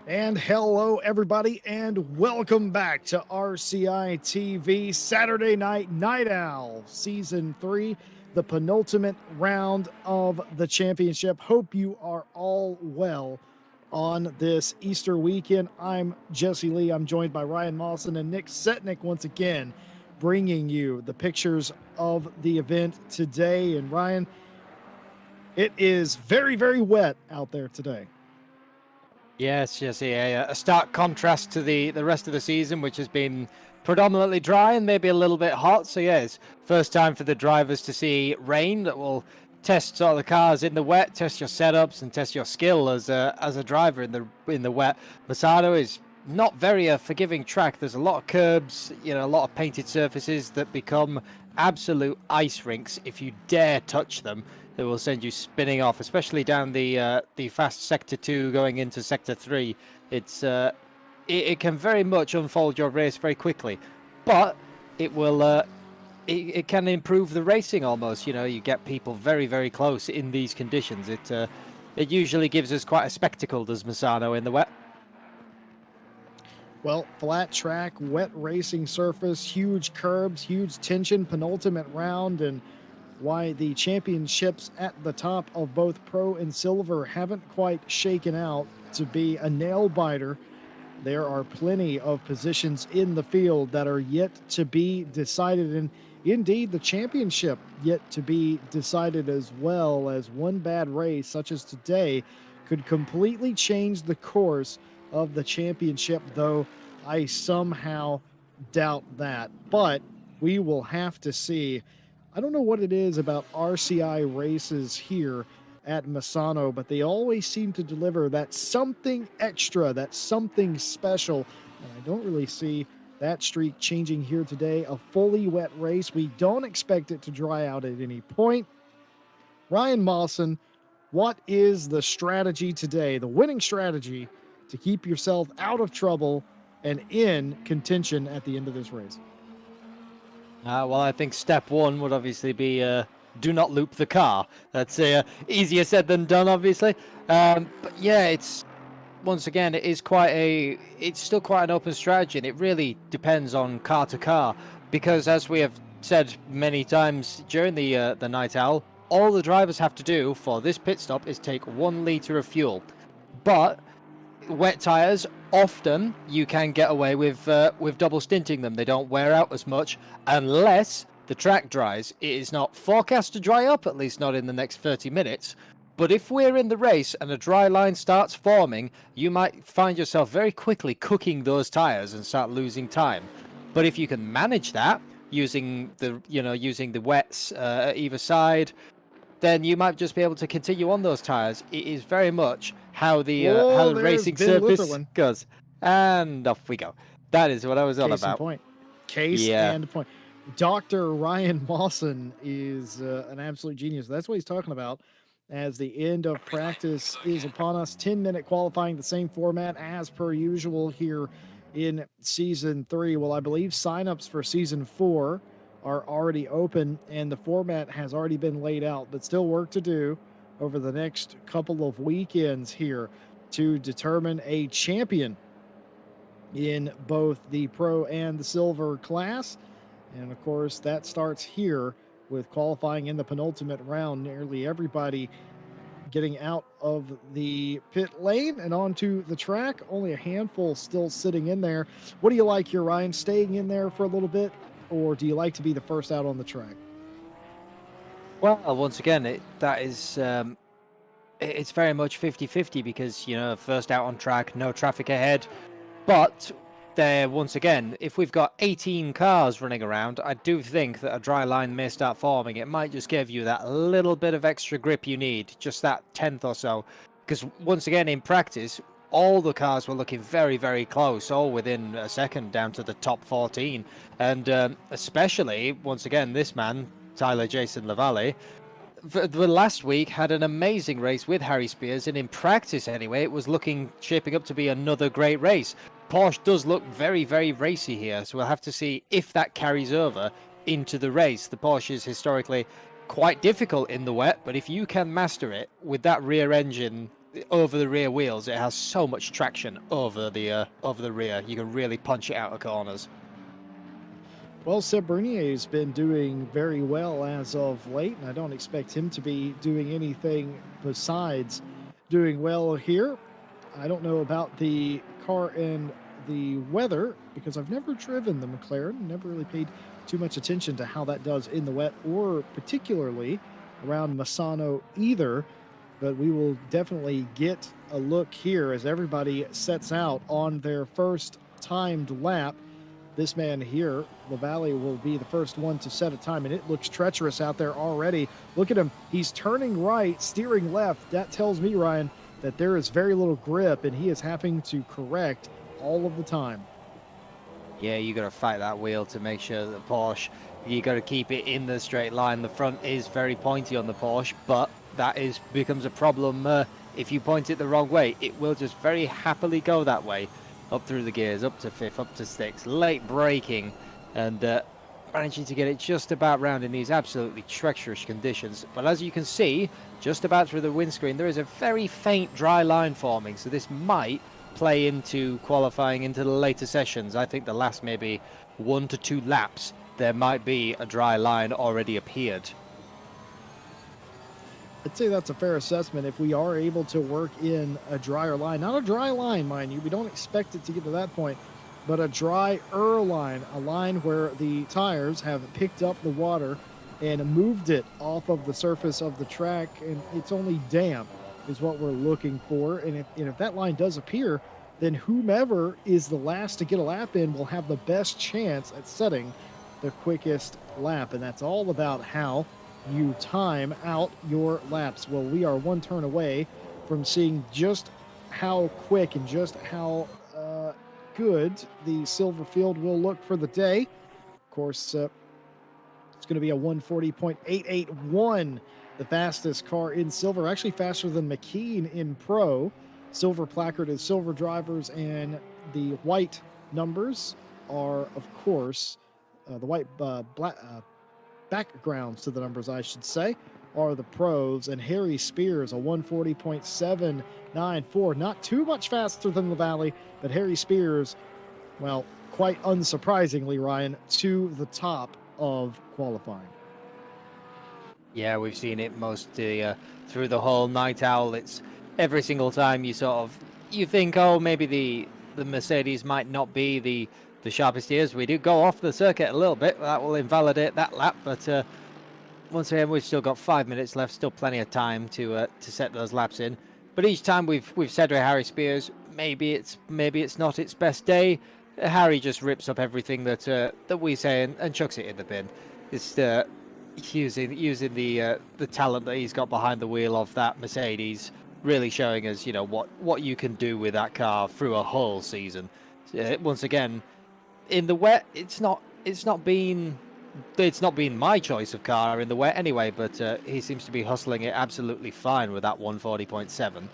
And hello, everybody, and welcome back to RCI TV Saturday Night Night Owl Season 3, the penultimate round of the championship. Hope you are all well on this Easter weekend. I'm Jesse Lee. I'm joined by Ryan Mawson and Nick Setnick once again, bringing you the pictures of the event today. And Ryan, it is very, very wet out there today. Yes, a stark contrast to the rest of the season, which has been predominantly dry and maybe a little bit hot. So yes, first time for the drivers to see rain that will test sort of the cars in the wet, test your setups and test your skill as a driver in the wet. Misano is not very a forgiving track. There's a lot of curbs, a lot of painted surfaces that become absolute ice rinks if you dare touch them. That will send you spinning off, especially down the fast sector 2 going into sector 3. It can very much unfold your race very quickly, but it will it can improve the racing almost. You get people very, very close in these conditions. It usually gives us quite a spectacle, does Misano, in the wet. Well, flat track, wet racing surface, huge curbs, huge tension, penultimate round, and why the championships at the top of both Pro and Silver haven't quite shaken out to be a nail biter. There are plenty of positions in the field that are yet to be decided, and indeed the championship yet to be decided as well, as one bad race such as today could completely change the course of the championship, though I somehow doubt that. But we will have to see. I don't know what it is about RCI races here at Misano, but they always seem to deliver that something extra, that something special. And I don't really see that streak changing here today. A fully wet race. We don't expect it to dry out at any point. Ryan Mawson, what is the strategy today, the winning strategy to keep yourself out of trouble and in contention at the end of this race? Well, I think step one would obviously be do not loop the car. That's easier said than done, obviously. But yeah, it's once again, it's still quite an open strategy, and it really depends on car to car, because as we have said many times during the night owl, all the drivers have to do for this pit stop is take 1 liter of fuel. But wet tires, often you can get away with double stinting them. They don't wear out as much unless the track dries. It is not forecast to dry up, at least not in the next 30 minutes. But if we're in the race and a dry line starts forming, you might find yourself very quickly cooking those tires and start losing time. But if you can manage that using the wets at either side, then you might just be able to continue on those tires. It is very much how the racing surface goes. And off we go. That is what I was on Case about. And point. Case and point. Dr. Ryan Mawson is an absolute genius. That's what he's talking about as the end of practice is upon us. 10-minute qualifying, the same format as per usual here in Season 3. Well, I believe signups for Season 4 are already open, and the format has already been laid out, but still work to do over the next couple of weekends here to determine a champion in both the Pro and the Silver class. And of course, that starts here with qualifying in the penultimate round. Nearly everybody getting out of the pit lane and onto the track. Only a handful still sitting in there. What do you like here, Ryan? Staying in there for a little bit, or do you like to be the first out on the track? Well, once again, it's very much 50-50 because, first out on track, no traffic ahead. But there, once again, if we've got 18 cars running around, I do think that a dry line may start forming. It might just give you that little bit of extra grip you need, just that 10th or so. Because once again, in practice, all the cars were looking very, very close, all within a second down to the top 14. And especially, once again, this man, Tyler Jason Lavalle, the last week had an amazing race with Harry Spears, and in practice anyway, it was shaping up to be another great race. Porsche does look very, very racy here, so we'll have to see if that carries over into the race. The Porsche is historically quite difficult in the wet, but if you can master it with that rear engine over the rear wheels. It has so much traction over the rear. You can really punch it out of corners. Well, Seb Bernier's been doing very well as of late, and I don't expect him to be doing anything besides doing well here. I don't know about the car and the weather because I've never driven the McLaren, never really paid too much attention to how that does in the wet or particularly around Misano either. But we will definitely get a look here as everybody sets out on their first timed lap. This man here, LaValle, will be the first one to set a time, and it looks treacherous out there already. Look at him. He's turning right, steering left. That tells me, Ryan, that there is very little grip, and he is having to correct all of the time. Yeah, you got to fight that wheel to make sure that the Porsche, you got to keep it in the straight line. The front is very pointy on the Porsche, but that becomes a problem if you point it the wrong way. It will just very happily go that way, up through the gears, up to fifth, up to sixth, late braking, and managing to get it just about round in these absolutely treacherous conditions. But as you can see, just about through the windscreen, there is a very faint dry line forming, so this might play into qualifying into the later sessions. I think the last maybe 1 to 2 laps, there might be a dry line already appeared. I'd say that's a fair assessment. If we are able to work in a drier line, not a dry line, mind you, we don't expect it to get to that point, but a drier line, a line where the tires have picked up the water and moved it off of the surface of the track, and it's only damp is what we're looking for. And if that line does appear, then whomever is the last to get a lap in will have the best chance at setting the quickest lap. And that's all about how you time out your laps. Well, we are one turn away from seeing just how quick and just how good the silver field will look for the day. Of course, it's going to be a 140.881, the fastest car in silver, actually faster than McKean in pro. Silver placard is silver drivers, and the white numbers are, of course, the white backgrounds to the numbers, I should say, are the pros. And Harry Spears, a 140.794. Not too much faster than LaValle, but Harry Spears, well, quite unsurprisingly, Ryan, to the top of qualifying. Yeah, we've seen it most through the whole night owl. It's every single time you think, oh, maybe the Mercedes might not be the sharpest ears. We do go off the circuit a little bit. That will invalidate that lap, but once again, we've still got 5 minutes left, still plenty of time to set those laps in. But each time we've said to Harry Spears, maybe it's not its best day. Harry just rips up everything that we say and chucks it in the bin. It's using the talent that he's got behind the wheel of that Mercedes, really showing us what you can do with that car through a whole season. Once again, in the wet, it's not been my choice of car in the wet anyway, but he seems to be hustling it absolutely fine with that 140.7.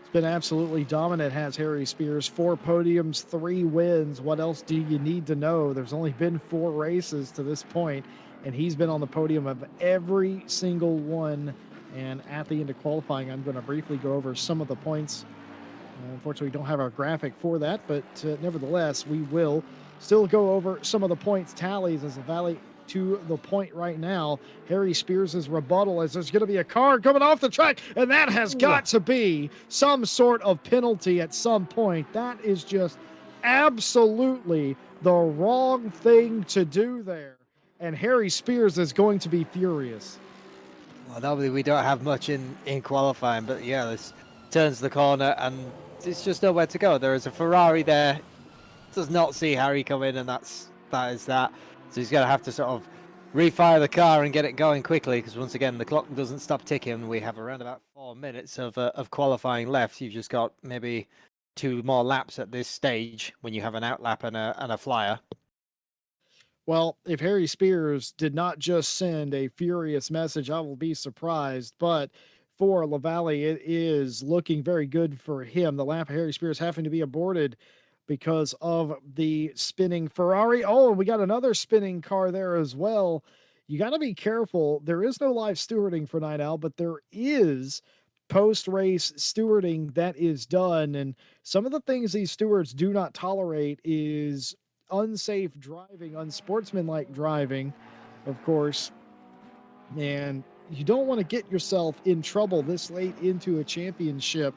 It's been absolutely dominant, has Harry Spears. 4 podiums, 3 wins. What else do you need to know? There's only been 4 races to this point, and he's been on the podium of every single one. And at the end of qualifying, I'm going to briefly go over some of the points. Unfortunately, we don't have our graphic for that, but nevertheless, we will still go over some of the points tallies as LaValle to the point right now. Harry Spears' rebuttal as there's going to be a car coming off the track, and that has got to be some sort of penalty at some point. That is just absolutely the wrong thing to do there. And Harry Spears is going to be furious. Well, obviously we don't have much in qualifying, but yeah, this turns the corner and it's just nowhere to go. There is a Ferrari there, does not see Harry come in, and that is that. So he's going to have to sort of refire the car and get it going quickly, because once again the clock doesn't stop ticking. We have around about 4 minutes of qualifying left. You've just got maybe 2 more laps at this stage when you have an outlap and a flyer. Well, if Harry Spears did not just send a furious message, I will be surprised. But for LaValle, it is looking very good for him. The lap of Harry Spears having to be aborted because of the spinning Ferrari. Oh, and we got another spinning car there as well. you got to be careful. There is no live stewarding for Night Owl, but there is post race stewarding that is done. And some of the things these stewards do not tolerate is unsafe driving, unsportsmanlike driving, of course. And you don't want to get yourself in trouble this late into a championship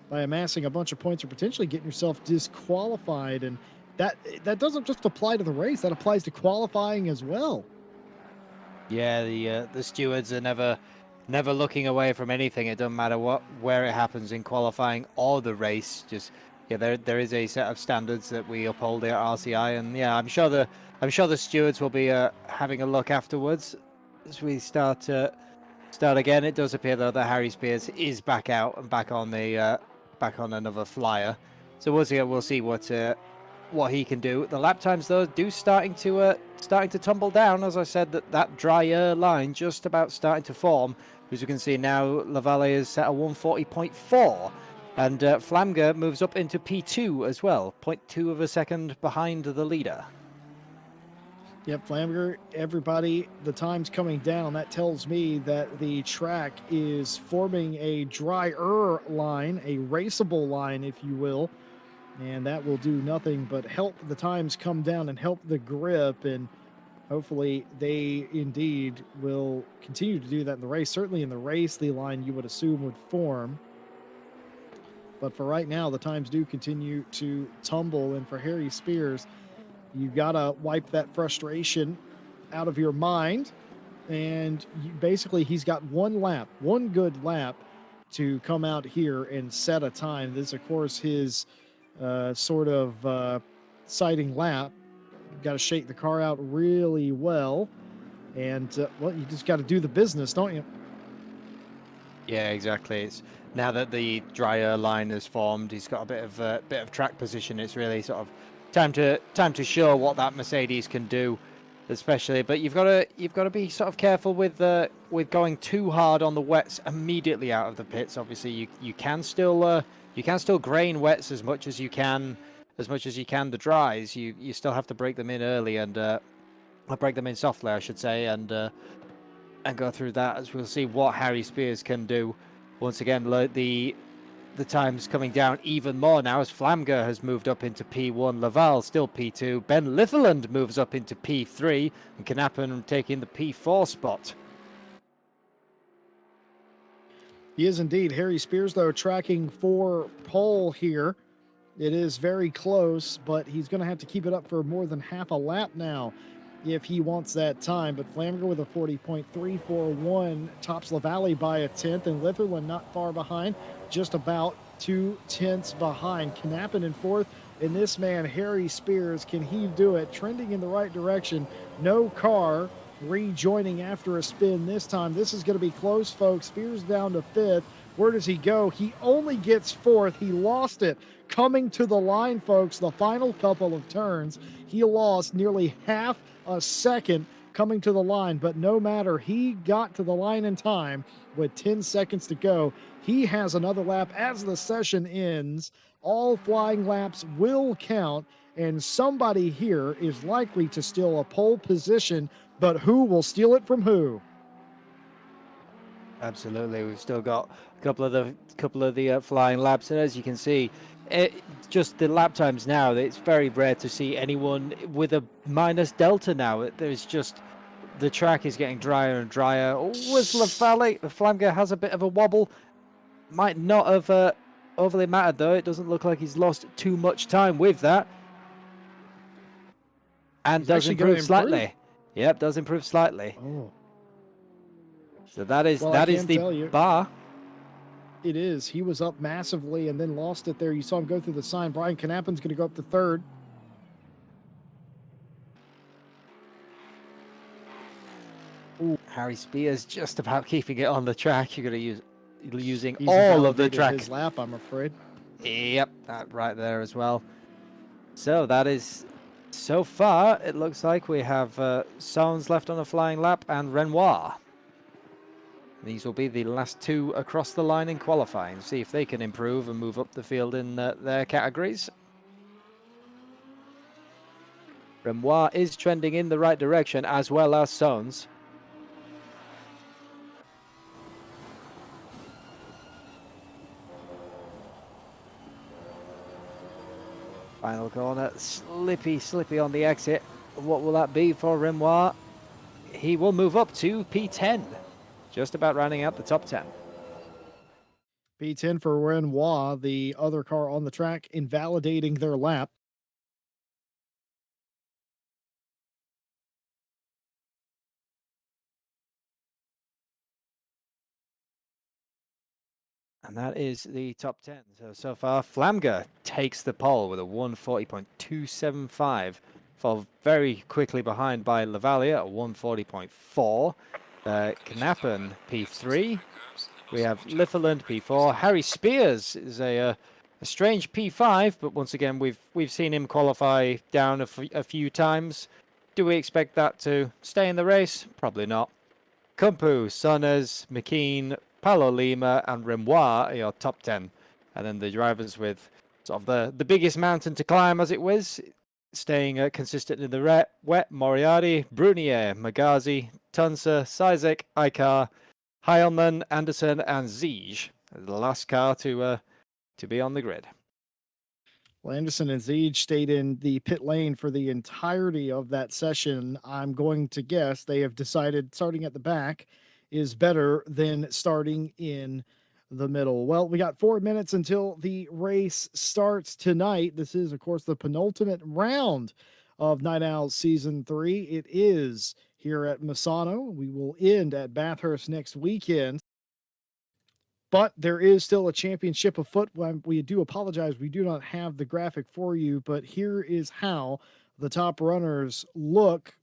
by amassing a bunch of points or potentially getting yourself disqualified. And that doesn't just apply to the race, that applies to qualifying as well. Yeah, the stewards are never looking away from anything. It doesn't matter where it happens in qualifying or the race. Just yeah, there is a set of standards that we uphold here at RCI, and yeah, I'm sure the stewards will be having a look afterwards as we start again. It does appear though that Harry Spears is back out and back on the back on another flyer. So we'll see what he can do. The lap times though do starting to tumble down. As I said, that drier line just about starting to form. As you can see now, Lavalle is set at 140.4, and Flamger moves up into P2 as well, 0.2 of a second behind the leader. Yep, Flamger, everybody, the time's coming down. That tells me that the track is forming a drier line, a raceable line, if you will. And that will do nothing but help the times come down and help the grip. And hopefully they indeed will continue to do that in the race. Certainly in the race, the line you would assume would form. But for right now, the times do continue to tumble. And for Harry Spears, you got to wipe that frustration out of your mind. And basically, he's got one good lap to come out here and set a time. This, of course, his sort of sighting lap. Got to shake the car out really well. And, well, you just got to do the business, don't you? Yeah, exactly. It's now that the drier line has formed, he's got a bit of track position. It's really sort of time to show what that Mercedes can do, especially. But you've got to be sort of careful with going too hard on the wets immediately out of the pits. Obviously, you can still grain wets as much as you can the dries. You still have to break them in early and break them in softly, I should say, and go through that, as we'll see what Harry Spears can do. Once again, the time's coming down even more now as Flamger has moved up into P1, Laval still P2, Ben Litherland moves up into P3, and Knappen taking the P4 spot. He is indeed. Harry Spears, though, tracking for pole here. It is very close, but he's going to have to keep it up for more than half a lap now if he wants that time. But Flamger with a 40.341 tops LaValle by a tenth, and Litherland not far behind, just about 2/10 behind. Knappen in fourth, and this man, Harry Spears, can he do it? Trending in the right direction. No car rejoining after a spin this time. This is going to be close, folks. Spears down to fifth. Where does he go? He only gets fourth. He lost it coming to the line, folks. The final couple of turns, he lost nearly half a second coming to the line, but no matter, he got to the line in time with 10 seconds to go. He has another lap as the session ends. All flying laps will count, and somebody here is likely to steal a pole position, but who will steal it from who? Absolutely, we've still got a couple of the flying laps, and as you can see, just the lap times now, it's very rare to see anyone with a minus delta now. There's just, the track is getting drier and drier. Oh, was LaValle, Flamger has a bit of a wobble. Might not have overly mattered though. It doesn't look like he's lost too much time with that. And does improve slightly. Yep, does improve slightly. Oh. So that is the bar. It is. He was up massively and then lost it there. You saw him go through the sign. Brian Knappen's going to go up to third. Ooh, Harry Spears just about keeping it on the track. You're going to using all of the track. His lap, I'm afraid. Yep, that right there as well. So that is, so far it looks like we have Sounds left on a flying lap and Renoir. These will be the last two across the line in qualifying. See if they can improve and move up the field in their categories. Renoir is trending in the right direction, as well as Sounds. Final corner, slippy on the exit. What will that be for Renoir? He will move up to P10, just about rounding out the top 10. P10 for Renoir, the other car on the track, invalidating their lap. And that is the top 10. So far, Flamger takes the pole with a 140.275, followed very quickly behind by Lavalier at 140.4. Knappen P3. We have Litherland P4. Harry Spears is a strange P5, but once again, we've seen him qualify down a few times. Do we expect that to stay in the race? Probably not. Kumpu, Sonnes, McKean, Paulo Lima, and Renoir are your top 10. And then the drivers with sort of the biggest mountain to climb, as it was, staying consistent in the wet, Moriarty, Brunier, Magazi, Tunsa, Sizek, Icar, Heilman, Anderson, and Ziege. The last car to be on the grid. Well, Anderson and Ziege stayed in the pit lane for the entirety of that session. I'm going to guess they have decided starting at the back is better than starting in the middle. Well, we got 4 minutes until the race starts tonight. This is, of course, the penultimate round of Night Owl Season 3. It is here at Misano. We will end at Bathurst next weekend. But there is still a championship afoot. We do apologize. We do not have the graphic for you, but here is how the top runners look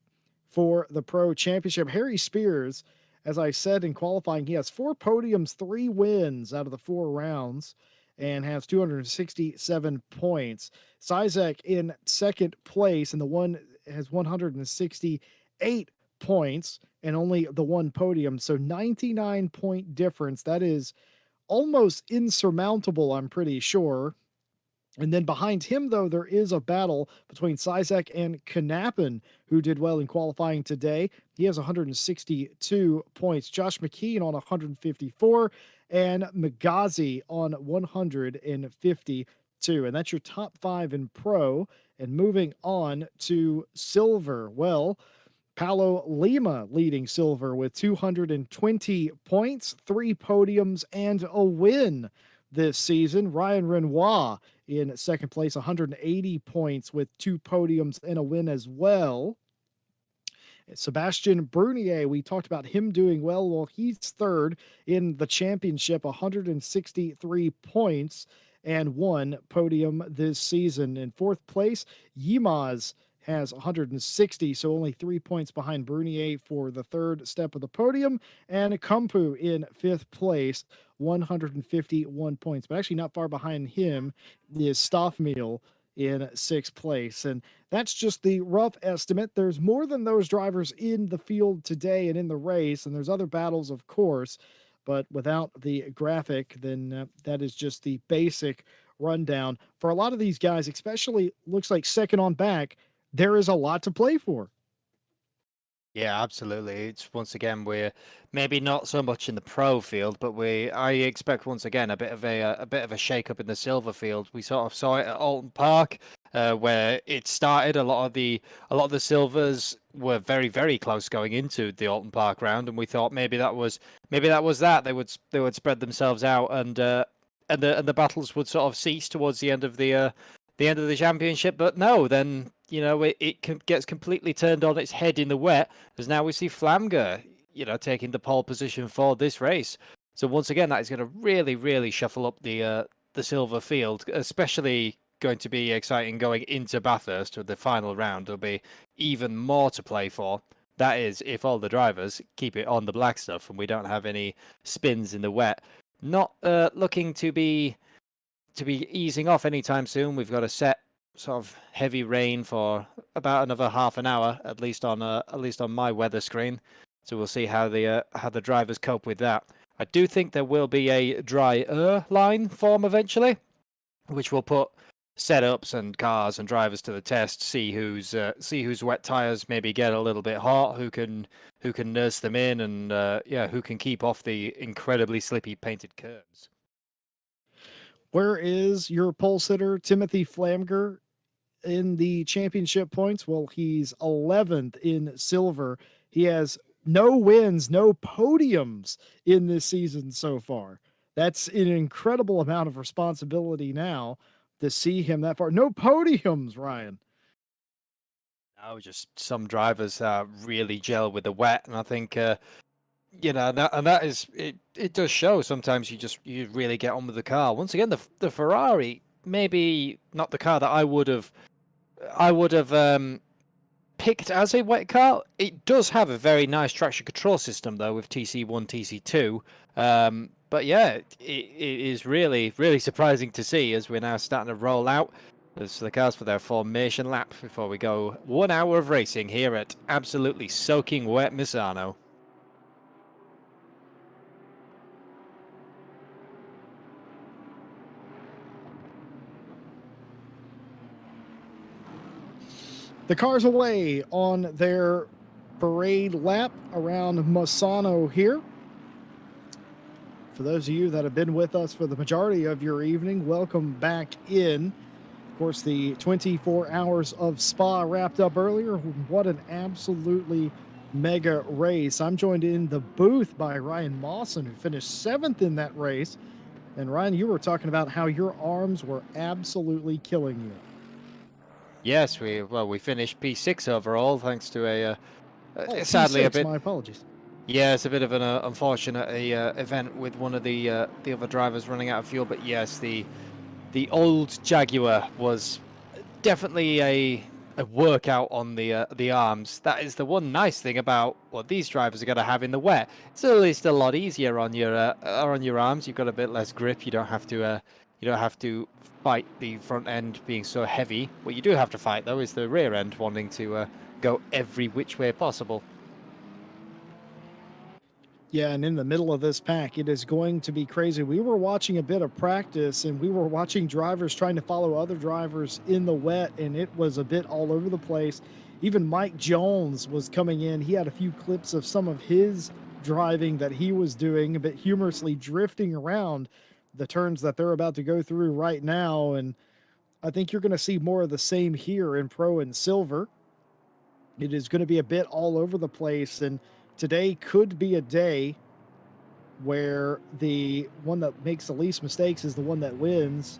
for the Pro Championship. Harry Spears, as I said in qualifying, he has 4 podiums, 3 wins out of the 4 rounds, and has 267 points. Sizek in second place, and the one has 168 points and only the 1 podium. So 99-point difference. That is almost insurmountable, I'm pretty sure. And then behind him, though, there is a battle between Sizek and Knappen, who did well in qualifying today. He has 162 points. Josh McKean on 154, and Magazi on 152. And that's your top 5 in pro. And moving on to silver. Well, Paulo Lima leading silver with 220 points, 3 podiums, and a win this season. Ryan Renoir in second place, 180 points with 2 podiums and a win as well. Sebastian Brunier, we talked about him doing well. Well, he's third in the championship, 163 points and 1 podium this season. In fourth place, Yimaz has 160, so only 3 points behind Brunier for the third step of the podium. And Kumpu in fifth place, 151 points, but actually not far behind him is Stoffmeal in sixth place. And that's just the rough estimate. There's more than those drivers in the field today and in the race, and there's other battles, of course. But without the graphic, then that is just the basic rundown. For a lot of these guys, especially looks like second on back, there is a lot to play for. Yeah, absolutely. It's once again we're maybe not so much in the pro field, but I expect once again a bit of a shake up in the silver field. We sort of saw it at Alton Park, where it started. A lot of the silvers were very close going into the Alton Park round, and we thought maybe that was that they would spread themselves out and the battles would sort of cease towards the end of the championship. But no, then it gets completely turned on its head in the wet, as now we see Flamger, taking the pole position for this race. So once again, that is going to really shuffle up the silver field, especially going to be exciting going into Bathurst with the final round. There'll be even more to play for. That is, if all the drivers keep it on the black stuff and we don't have any spins in the wet. Not looking to be easing off anytime soon. We've got a set sort of heavy rain for about another half an hour, at least on my weather screen. So we'll see how the drivers cope with that. I do think there will be a drier line form eventually, which will put setups and cars and drivers to the test. See whose wet tires maybe get a little bit hot, who can nurse them in, and who can keep off the incredibly slippy painted curbs. Where is your pole sitter, Timothy Flamger? in the championship points? Well, he's 11th in silver. He has no wins, no podiums in this season so far. That's an incredible amount of responsibility now to see him that far. No podiums, Ryan. No, just some drivers really gel with the wet, and I think that is it. It does show. Sometimes you really get on with the car. Once again, the Ferrari, maybe not the car that I would have picked as a wet car. It does have a very nice traction control system though with TC1, TC2. But yeah, it is really, really surprising to see as we're now starting to roll out as the cars for their formation lap before we go 1 hour of racing here at absolutely soaking wet Misano. The cars away on their parade lap around Misano here. For those of you that have been with us for the majority of your evening, welcome back in. Of course, the 24 hours of Spa wrapped up earlier. What an absolutely mega race. I'm joined in the booth by Ryan Mawson, who finished 7th in that race. And Ryan, you were talking about how your arms were absolutely killing you. Yes, we finished P6 overall thanks to sadly P6, a bit. my apologies. Yeah, it's a bit of an unfortunate event with one of the other drivers running out of fuel. But yes, the old Jaguar was definitely a workout on the arms. That is the one nice thing about what these drivers are going to have in the wet. It's at least a lot easier on your arms. You've got a bit less grip. You don't have to fight the front end being so heavy. What you do have to fight though is the rear end wanting to go every which way possible. Yeah, and in the middle of this pack, it is going to be crazy. We were watching a bit of practice and we were watching drivers trying to follow other drivers in the wet, and it was a bit all over the place. Even Mike Jones was coming in. He had a few clips of some of his driving that he was doing, a bit humorously drifting around the turns that they're about to go through right now. And I think you're going to see more of the same here in Pro and Silver. It is going to be a bit all over the place, and today could be a day where the one that makes the least mistakes is the one that wins.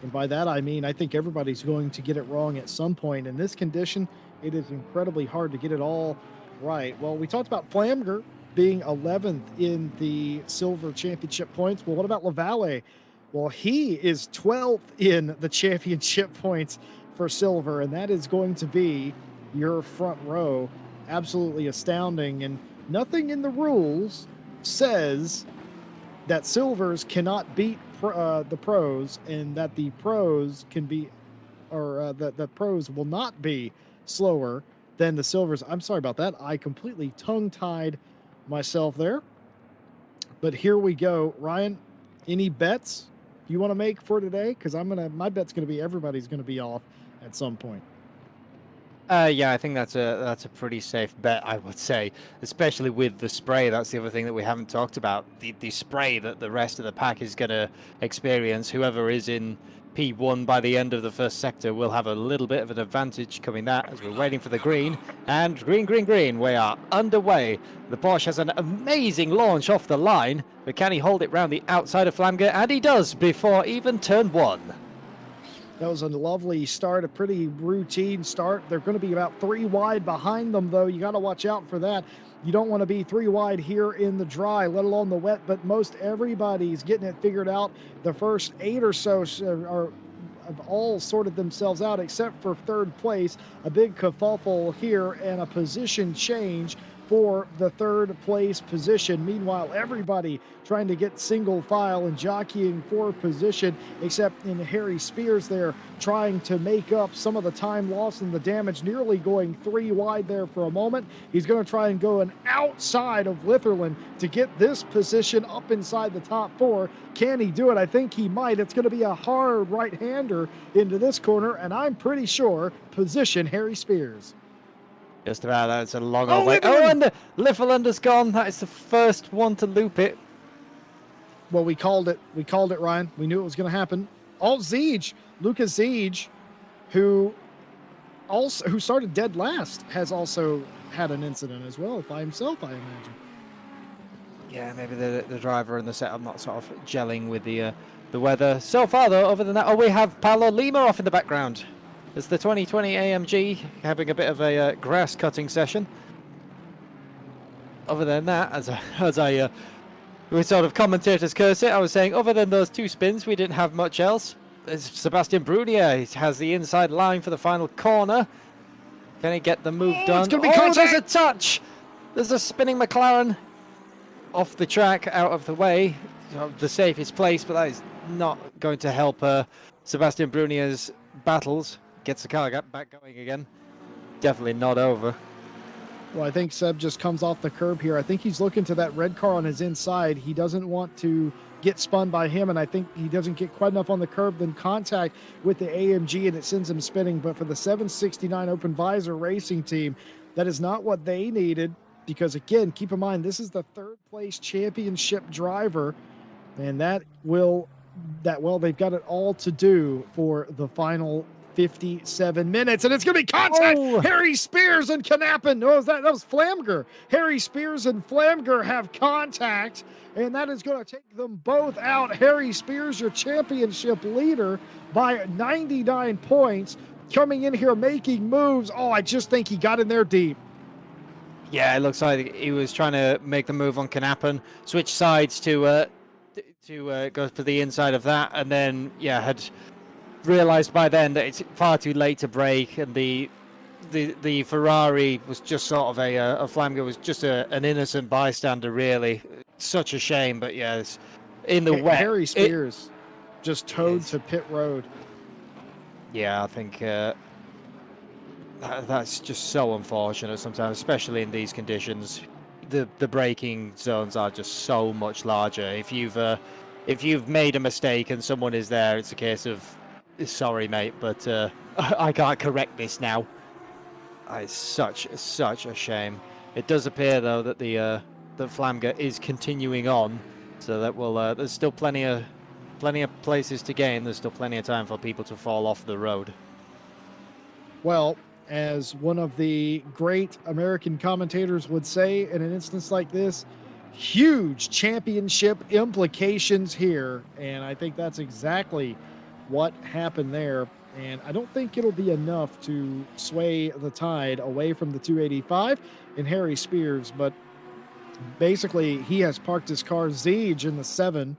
And by that, I mean, I think everybody's going to get it wrong at some point. In this condition, it is incredibly hard to get it all right. Well, we talked about Flamger being 11th in the silver championship points. Well, what about Lavalle? Well, he is 12th in the championship points for silver, and that is going to be your front row. Absolutely astounding. And nothing in the rules says that silvers cannot beat the pros, and that the pros can be, or that the pros will not be slower than the silvers. I'm sorry about that. I completely tongue-tied myself there. But here we go. Ryan, any bets you want to make for today? Because my bet's gonna be everybody's gonna be off at some point. Yeah, I think that's a pretty safe bet, I would say, especially with the spray. That's the other thing that we haven't talked about. The spray that the rest of the pack is going to experience. Whoever is in P1 by the end of the first sector will have a little bit of an advantage coming that as we're waiting for the green. And green, green, green, we are underway. The Porsche has an amazing launch off the line, but can he hold it round the outside of Flamger? And he does before even turn 1. That was a lovely start, a pretty routine start. They're going to be about 3 wide behind them, though. You got to watch out for that. You don't want to be 3 wide here in the dry, let alone the wet, but most everybody's getting it figured out. The first 8 or so have all sorted themselves out, except for third place. A big kerfuffle here and a position change for the third place position. Meanwhile, everybody trying to get single file and jockeying for position, except in Harry Spears there, trying to make up some of the time lost and the damage, nearly going 3 wide there for a moment. He's going to try and go an outside of Litherland to get this position up inside the top 4. Can he do it? I think he might. It's going to be a hard right-hander into this corner, and I'm pretty sure position Harry Spears. Just about. That's a long old way. Oh, and the Litherland has gone. That is the first one to loop it. Well, we called it. We called it, Ryan. We knew it was going to happen. Lucas Ziege, who also who started dead last, has also had an incident as well by himself, I imagine. Yeah, maybe the driver and the setup not sort of gelling with the weather. So far, though, other than that, oh, we have Paulo Lima off in the background. It's the 2020 AMG having a bit of a grass cutting session. Other than that, as I we sort of commentators curse it, I was saying, other than those 2 spins, we didn't have much else. There's Sebastian Brunier. He has the inside line for the final corner. Can he get the move done? It's going to be Oh, contact! there's a touch! There's a spinning McLaren off the track, out of the way, the safest place, but that is not going to help Sebastian Brunier's battles. Gets the car back going again. Definitely not over. Well, I think Seb just comes off the curb here. I think he's looking to that red car on his inside. He doesn't want to get spun by him, and I think he doesn't get quite enough on the curb, then contact with the AMG, and it sends him spinning. But for the 769 Open Visor Racing team, that is not what they needed, because, again, keep in mind, this is the 3rd place championship driver, and well, they've got it all to do for the final 57 minutes, and it's going to be contact. Oh. Harry Spears and Knappen. Oh, that was Flamger. Harry Spears and Flamger have contact, and that is going to take them both out. Harry Spears, your championship leader, by 99 points, coming in here making moves. Oh, I just think he got in there deep. Yeah, it looks like he was trying to make the move on Knappen, switch sides to go for the inside of that, and then had realized by then that it's far too late to brake, and the Ferrari was just sort of a Flamger was just an innocent bystander, really. Such a shame, but yeah, it's in the wet. Harry Spears just towed to pit road. Yeah, I think that's just so unfortunate sometimes, especially in these conditions. The braking zones are just so much larger. If you've made a mistake and someone is there, it's a case of, sorry mate, but I can't correct this now. It's such a shame. It does appear though that the Flamger is continuing on, so that will there's still plenty of places to gain. There's still plenty of time for people to fall off the road. Well, as one of the great American commentators would say in an instance like this, huge championship implications here, and I think that's exactly what happened there. And I don't think it'll be enough to sway the tide away from the 285 and Harry Spears, but basically he has parked his car. Ziege in the 7,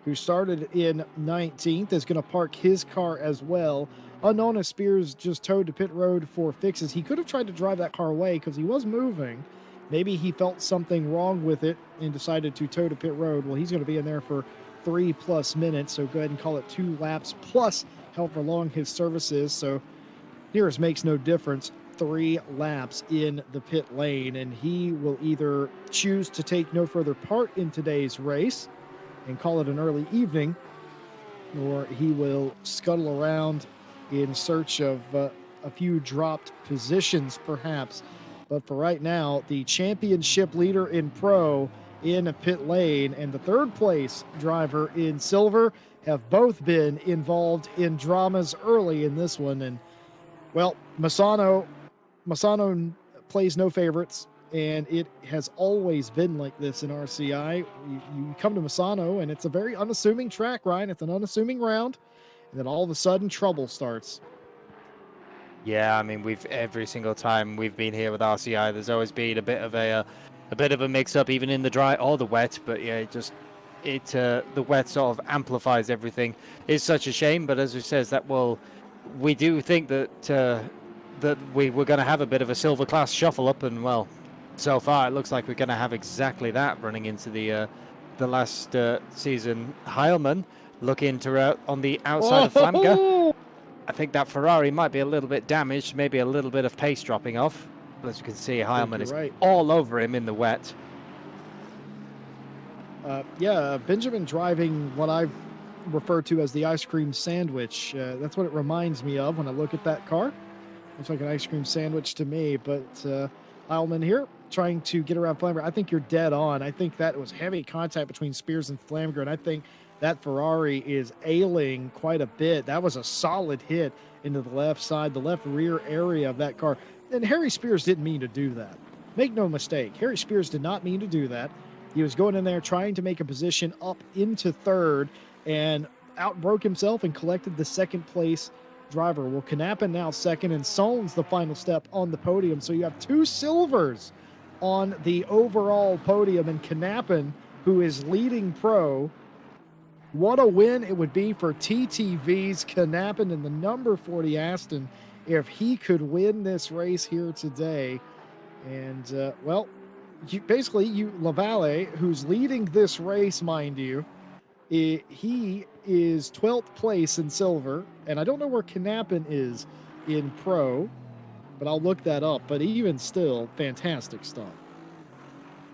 who started in 19th, is going to park his car as well. Unknown as Spears just towed to pit road for fixes. He could have tried to drive that car away because he was moving. Maybe he felt something wrong with it and decided to tow to pit road. Well, he's going to be in there for 3+ minutes, so go ahead and call it 2 laps plus however long his service is. So Here's makes no difference. 3 laps in the pit lane, and he will either choose to take no further part in today's race and call it an early evening, or he will scuttle around in search of a few dropped positions, perhaps. But for right now, the championship leader in pro in a pit lane and the 3rd place driver in silver have both been involved in dramas early in this one. And, well, Misano plays no favorites, and it has always been like this in RCI. You come to Misano, and it's a very unassuming track, Ryan. It's an unassuming round, and then all of a sudden, trouble starts. Yeah, I mean, every single time we've been here with RCI, there's always been a bit of a mix-up, even in the dry or the wet. But yeah, the wet sort of amplifies everything. It's such a shame, but as we says, we do think that we're going to have a bit of a silver class shuffle up, and well, so far it looks like we're going to have exactly that running into the last season. Heilmann looking to on the outside of Flamger. I think that Ferrari might be a little bit damaged, maybe a little bit of pace dropping off. As you can see, Heilmann is all over him in the wet. Benjamin driving what I refer to as the ice cream sandwich. That's what it reminds me of when I look at that car. Looks like an ice cream sandwich to me, but Heilmann here trying to get around Flamger. I think you're dead on. I think that was heavy contact between Spears and Flamger, and I think that Ferrari is ailing quite a bit. That was a solid hit into the left side, the left rear area of that car. And Harry Spears didn't mean to do that. Make no mistake, Harry Spears did not mean to do that. He was going in there trying to make a position up into third and outbroke himself and collected the second place driver. Well, Knappen now second, and Soln's the final step on the podium. So you have 2 silvers on the overall podium, and Knappen, who is leading pro. What a win it would be for TTV's Knappen in the number 40 Aston if he could win this race here today. And, well, Lavalle, who's leading this race, mind you, he is 12th place in silver, and I don't know where Knappen is in pro, but I'll look that up. But even still, fantastic stuff.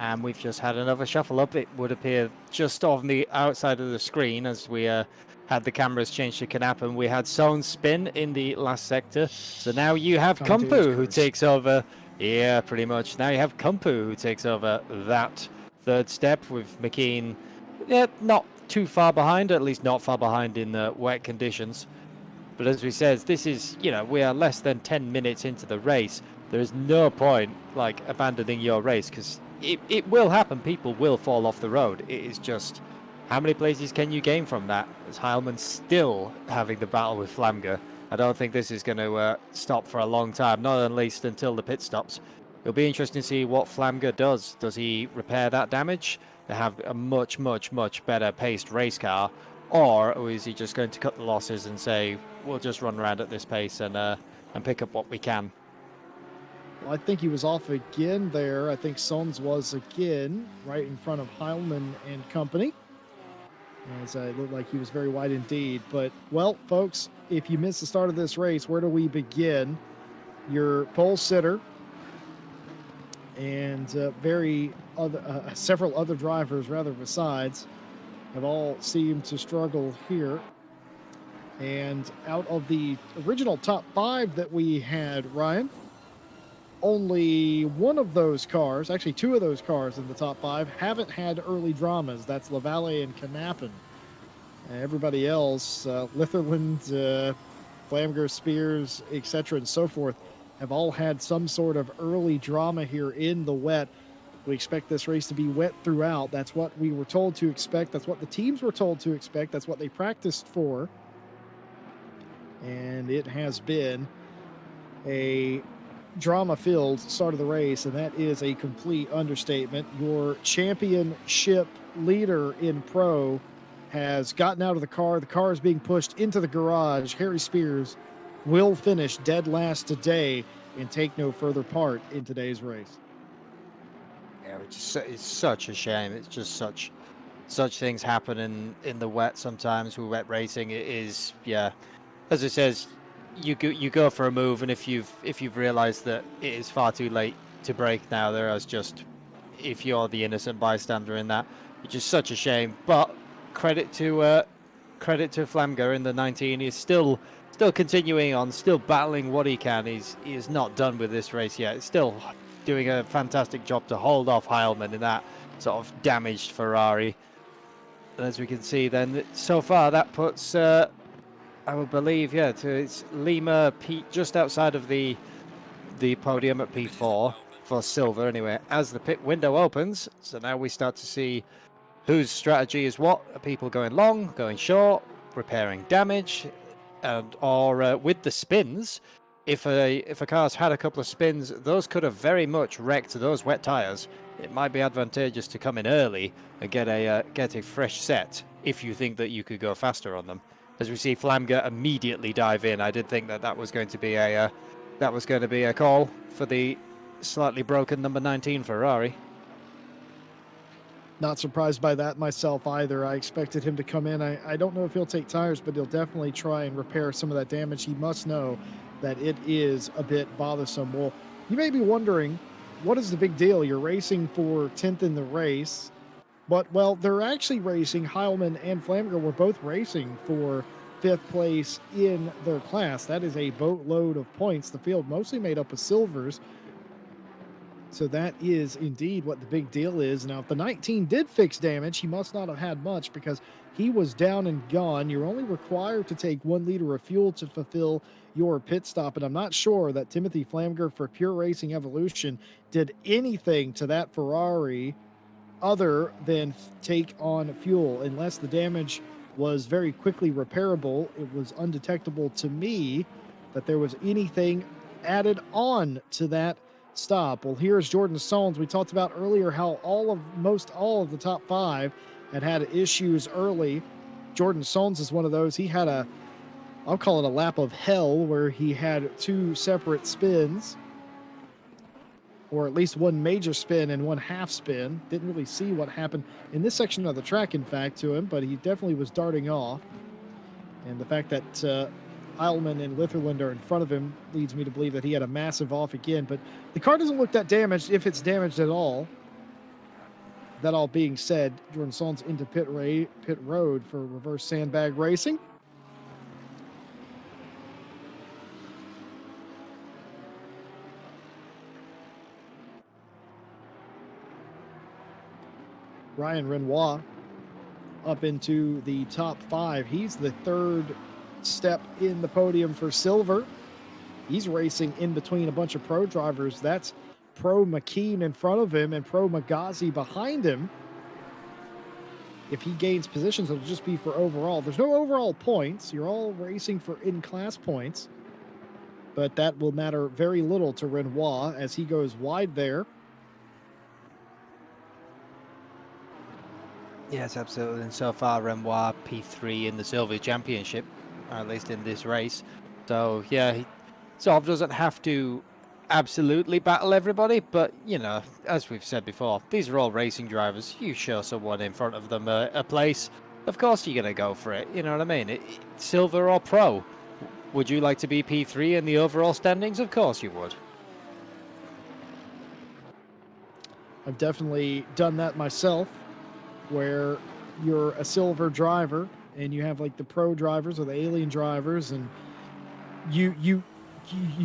And we've just had another shuffle up. It would appear just on the outside of the screen as we had the cameras changed to Knappen. We had Son spin in the last sector. So now you have Kumpu who takes over. Yeah, pretty much. Now you have Kumpu who takes over that third step with McKean. Yeah, not too far behind, at least not far behind in the wet conditions. But as we said, this is, we are less than 10 minutes into the race. There is no point like abandoning your race because it will happen. People will fall off the road. It is just how many places can you gain from that? As Heilmann still having the battle with Flamger. I don't think this is going to stop for a long time, not at least until the pit stops. It'll be interesting to see what Flamger does. Does he repair that damage? They have a much, much, much better paced race car, or is he just going to cut the losses and say we'll just run around at this pace and pick up what we can? Well, I think he was off again there. I think Sons was again right in front of Heilmann and company. As it looked like he was very wide indeed. But, well, folks, if you missed the start of this race, where do we begin? Your pole sitter and several other drivers, rather, besides, have all seemed to struggle here. And out of the original top 5 that we had, Ryan, only one of those cars, actually 2 of those cars in the top 5, haven't had early dramas. That's Lavalle and Knappen. Everybody else, Litherland, Flamger, Spears, etc., and so forth, have all had some sort of early drama here in the wet. We expect this race to be wet throughout. That's what we were told to expect. That's what the teams were told to expect. That's what they practiced for. And it has been a drama-filled start of the race, and that is a complete understatement. Your championship leader in pro has gotten out of the car. The car is being pushed into the garage. Harry Spears will finish dead last today and take no further part in today's race. Yeah, it's such a shame. It's just such things happen in the wet sometimes with wet racing. It is, yeah, as it says, you go for a move, and if you've realized that it is far too late to brake now, there is just, if you're the innocent bystander in that, it's just such a shame. But credit to Flamger in the 19. He's still continuing on, still battling what he can. He is not done with this race yet. He's still doing a fantastic job to hold off Heilmann in that sort of damaged Ferrari. And as we can see then, so far that puts, I would believe, yeah, it's Lima just outside of the podium at P4 for silver anyway, as the pit window opens. So now we start to see whose strategy is what. Are people going long, going short, repairing damage, or with the spins? If a car's had a couple of spins, those could have very much wrecked those wet tires. It might be advantageous to come in early and get a fresh set if you think that you could go faster on them. As we see Flamger immediately dive in, I did think that was going to be a call for the slightly broken number 19 Ferrari. Not surprised by that myself either. I expected him to come in. I don't know if he'll take tires, but he'll definitely try and repair some of that damage. He must know that it is a bit bothersome. Well, you may be wondering, what is the big deal? You're racing for 10th in the race. But, well, they're actually racing. Heilmann and Flamger were both racing for 5th place in their class. That is a boatload of points. The field mostly made up of silvers. So that is indeed what the big deal is. Now, if the 19 did fix damage, he must not have had much because he was down and gone. You're only required to take 1 liter of fuel to fulfill your pit stop. And I'm not sure that Timothy Flamger for Pure Racing Evolution did anything to that Ferrari other than take on fuel. Unless the damage was very quickly repairable, it was undetectable to me that there was anything added on to that stop. Well, here's Jordan Sones. We talked about earlier how most all of the top 5 had issues early. Jordan Sones is one of those. He had I'll call it a lap of hell, where he had 2 separate spins, or at least 1 major spin and 1 half spin. Didn't really see what happened in this section of the track, in fact, to him, but he definitely was darting off. And the fact that Eilman and Litherland are in front of him leads me to believe that he had a massive off again. But the car doesn't look that damaged, if it's damaged at all. That all being said, Jordan Sones into pit road for reverse sandbag racing. Ryan Renoir up into the top 5. He's the 3rd step in the podium for silver. He's racing in between a bunch of pro drivers. That's Pro McKean in front of him and Pro Magazi behind him. If he gains positions, it'll just be for overall. There's no overall points. You're all racing for in-class points. But that will matter very little to Renoir as he goes wide there. Yes, absolutely. And so far, Renoir P3 in the Silver Championship, or at least in this race. So, yeah, he sort of doesn't have to absolutely battle everybody, but, you know, as we've said before, these are all racing drivers. You show someone in front of them a place, of course you're going to go for it. You know what I mean? Silver or pro. Would you like to be P3 in the overall standings? Of course you would. I've definitely done that myself, where you're a silver driver and you have like the pro drivers or the alien drivers, and you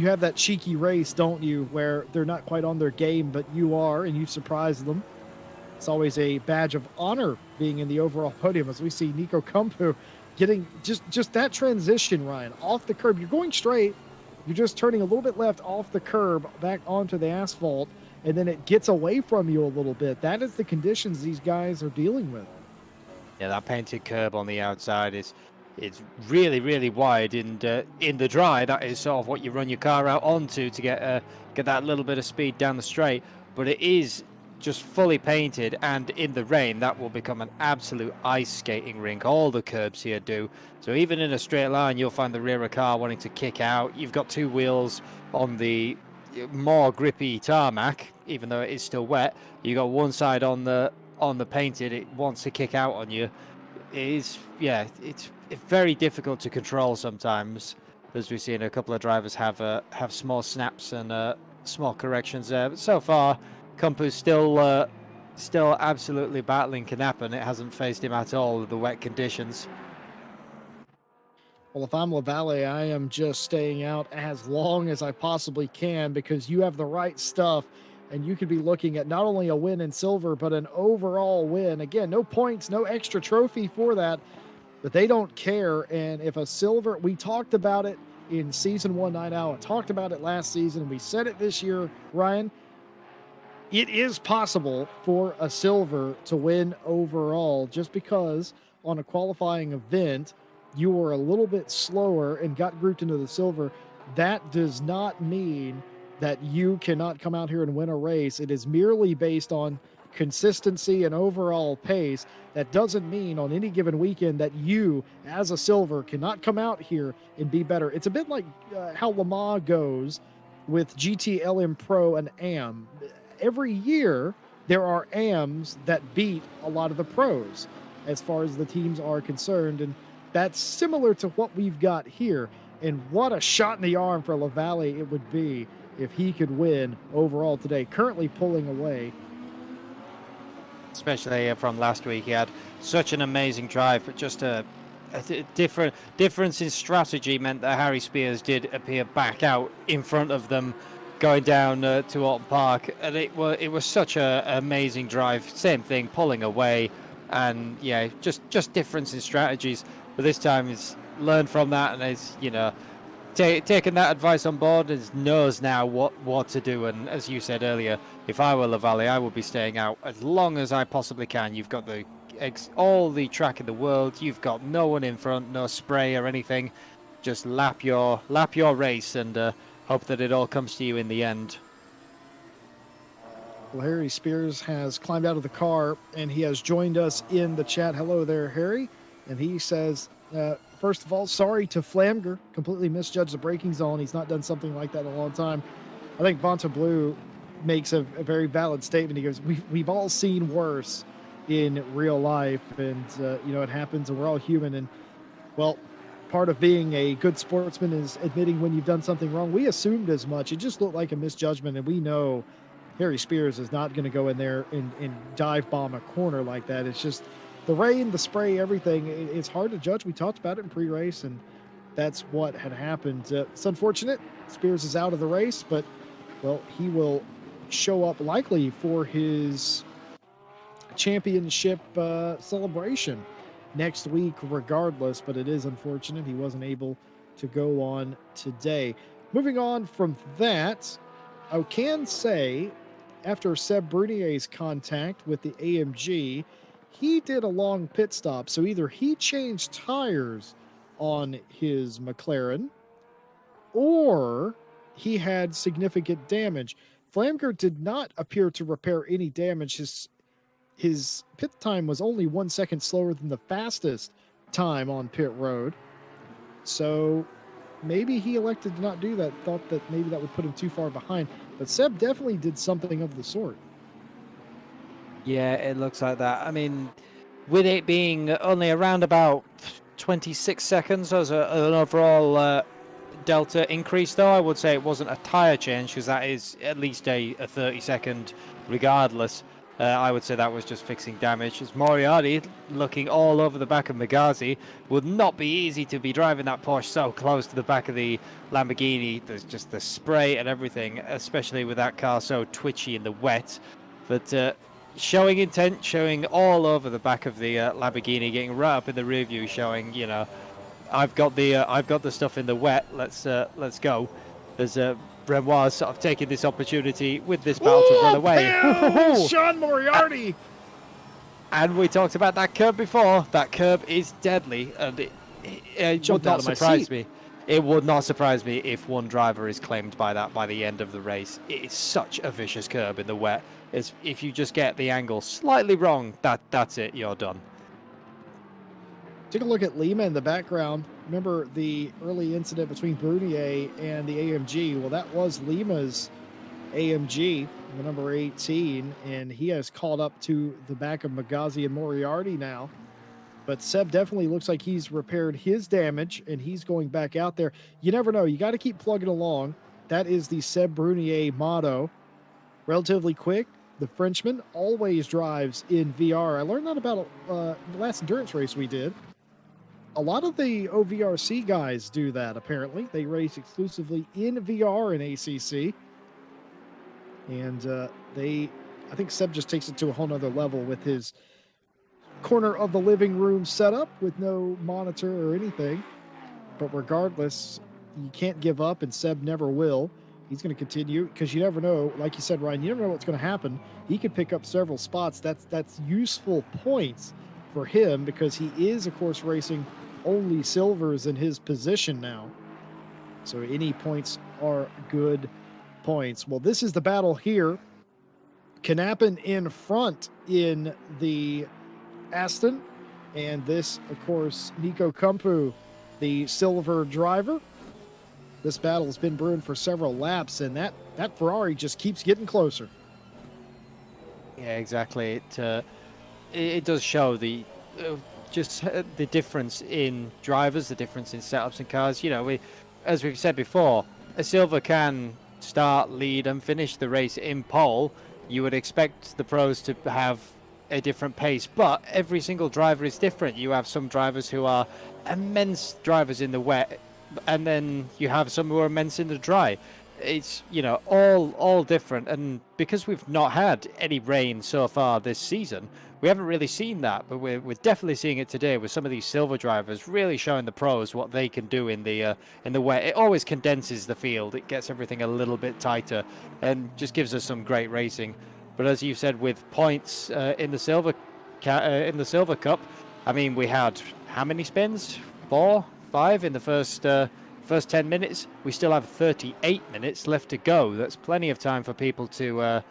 have that cheeky race, don't you, where they're not quite on their game, but you are, and you surprise them. It's always a badge of honor being in the overall podium, as we see Nico Kumpu getting just that transition, Ryan, off the curb. You're going straight, you're just turning a little bit left off the curb back onto the asphalt, and then it gets away from you a little bit. That is the conditions these guys are dealing with. Yeah, that painted curb on the outside is really, really wide, and in the dry, that is sort of what you run your car out onto to get that little bit of speed down the straight. But it is just fully painted, and in the rain, that will become an absolute ice skating rink. All the curbs here do. So even in a straight line, you'll find the rear of a car wanting to kick out. You've got 2 wheels on the more grippy tarmac, even though it is still wet. You got one side on the painted, it wants to kick out on you. It is, yeah, it's very difficult to control sometimes, as we've seen a couple of drivers have small snaps and small corrections there. But so far, Kumpu's still absolutely battling Knappen. It hasn't faced him at all with the wet conditions. Well, if I'm LaValle, I am just staying out as long as I possibly can, because you have the right stuff and you could be looking at not only a win in silver, but an overall win. Again, no points, no extra trophy for that, but they don't care. And if a silver, we talked about it in season 1 night out, talked about it last season, we said it this year, Ryan, it is possible for a silver to win overall, just because on a qualifying event, you were a little bit slower and got grouped into the silver. That does not mean that you cannot come out here and win a race. It is merely based on consistency and overall pace. That doesn't mean on any given weekend that you, as a silver, cannot come out here and be better. It's a bit like how Le Mans goes with GTLM Pro and AM. Every year, there are AMs that beat a lot of the pros as far as the teams are concerned, and that's similar to what we've got here. And what a shot in the arm for LaValle it would be if he could win overall today, currently pulling away. Especially from last week, he had such an amazing drive, but just a difference in strategy meant that Harry Spears did appear back out in front of them going down to Alton Park, and it was such a amazing drive. Same thing, pulling away, and yeah, just difference in strategies. But this time, he's learned from that, and he's taken that advice on board, and knows now what to do. And as you said earlier, if I were Lavalley, I would be staying out as long as I possibly can. You've got all the track in the world. You've got no one in front, no spray or anything. Just lap your race and hope that it all comes to you in the end. Well, Harry Spears has climbed out of the car and he has joined us in the chat. Hello there, Harry. And he says, first of all, sorry to Flamger. Completely misjudged the braking zone. He's not done something like that in a long time. I think Vonta Blue makes a very valid statement. He goes, we've all seen worse in real life, and it happens, and we're all human. And well, part of being a good sportsman is admitting when you've done something wrong. We assumed as much. It just looked like a misjudgment, and we know Harry Spears is not going to go in there and dive bomb a corner like that. It's just the rain, the spray, everything. It's hard to judge. We talked about it in pre-race, and that's what had happened. It's unfortunate. Spears is out of the race, but, well, he will show up likely for his championship celebration next week regardless, but it is unfortunate he wasn't able to go on today. Moving on from that, I can say after Seb Brunier's contact with the AMG, he did a long pit stop. So either he changed tires on his McLaren or he had significant damage. Flamger did not appear to repair any damage. His pit time was only 1 second slower than the fastest time on pit road. So maybe he elected to not do that, thought that maybe that would put him too far behind. But Seb definitely did something of the sort. Yeah, it looks like that. I mean, with it being only around about 26 seconds as an overall delta increase, though, I would say it wasn't a tyre change, because that is at least a 30-second regardless. I would say that was just fixing damage. As Moriarty, looking all over the back of Magazi, would not be easy to be driving that Porsche so close to the back of the Lamborghini. There's just the spray and everything, especially with that car so twitchy in the wet. But showing intent, showing all over the back of the Lamborghini, getting right up in the rear view, showing, I've got the stuff in the wet. Let's go. There's Brenois sort of taking this opportunity with this battle to run away. Sean Moriarty! And we talked about that curb before. That curb is deadly, and it would not surprise me. It would not surprise me if one driver is claimed by that by the end of the race. It is such a vicious curb in the wet. If you just get the angle slightly wrong, that's it. You're done. Take a look at Lima in the background. Remember the early incident between Brunier and the AMG? Well, that was Lima's AMG, the number 18, and he has caught up to the back of Magazi and Moriarty now. But Seb definitely looks like he's repaired his damage, and he's going back out there. You never know. You got to keep plugging along. That is the Seb Brunier motto. Relatively quick. The Frenchman always drives in VR. I learned that about the last endurance race we did. A lot of the OVRC guys do that, apparently. They race exclusively in VR in ACC. And I think Seb just takes it to a whole nother level with his corner of the living room setup with no monitor or anything. But regardless, you can't give up, and Seb never will. He's going to continue because you never know. Like you said, Ryan, you never know what's going to happen. He could pick up several spots. That's useful points for him because he is, of course, racing only silvers in his position now. So any points are good points. Well, this is the battle here. Knappen in front in the Aston. And this, of course, Nico Kumpu, the silver driver. This battle has been brewing for several laps, and that Ferrari just keeps getting closer. Yeah, exactly. It does show the difference in drivers, the difference in setups and cars. As we've said before, a silver can start, lead, and finish the race in pole. You would expect the pros to have a different pace, but every single driver is different. You have some drivers who are immense drivers in the wet, and then you have some who are immense in the dry. it's, you know, all different. And because we've not had any rain so far this season, we haven't really seen that, but we're definitely seeing it today with some of these silver drivers really showing the pros what they can do in the wet. It always condenses the field. It gets everything a little bit tighter and just gives us some great racing. But as you said, with points in the silver cup, I mean, we had how many spins? 4, 5 in the first 10 minutes. We still have 38 minutes left to go. That's plenty of time for people to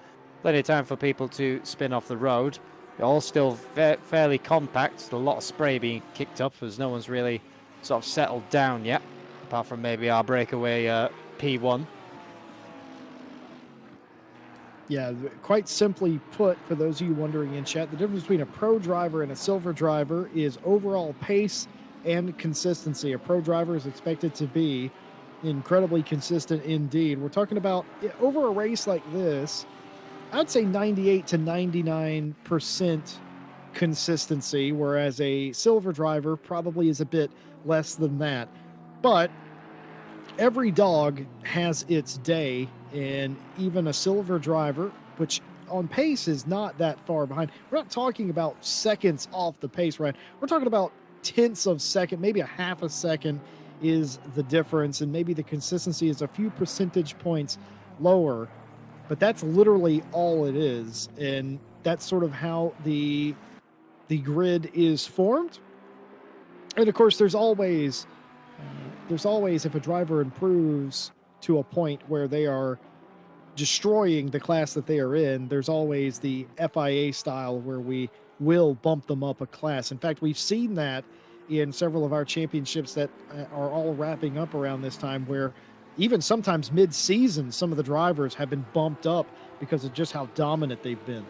spin off the road. They're all still fairly compact. A lot of spray being kicked up as no one's really sort of settled down yet, apart from maybe our breakaway P1. Yeah, quite simply put, for those of you wondering in chat, the difference between a pro driver and a silver driver is overall pace and consistency. A pro driver is expected to be incredibly consistent indeed. We're talking about over a race like this, I'd say 98 to 99% consistency, whereas a silver driver probably is a bit less than that. But every dog has its day, and even a silver driver, which on pace is not that far behind. We're not talking about seconds off the pace, right? We're talking about tenths of second, maybe a half a second is the difference, and maybe the consistency is a few percentage points lower, but that's literally all it is. And that's sort of how the grid is formed. And of course, there's always, if a driver improves to a point where they are destroying the class that they are in, there's always the FIA style where we will bump them up a class. In fact, we've seen that in several of our championships that are all wrapping up around this time, where even sometimes mid-season, some of the drivers have been bumped up because of just how dominant they've been.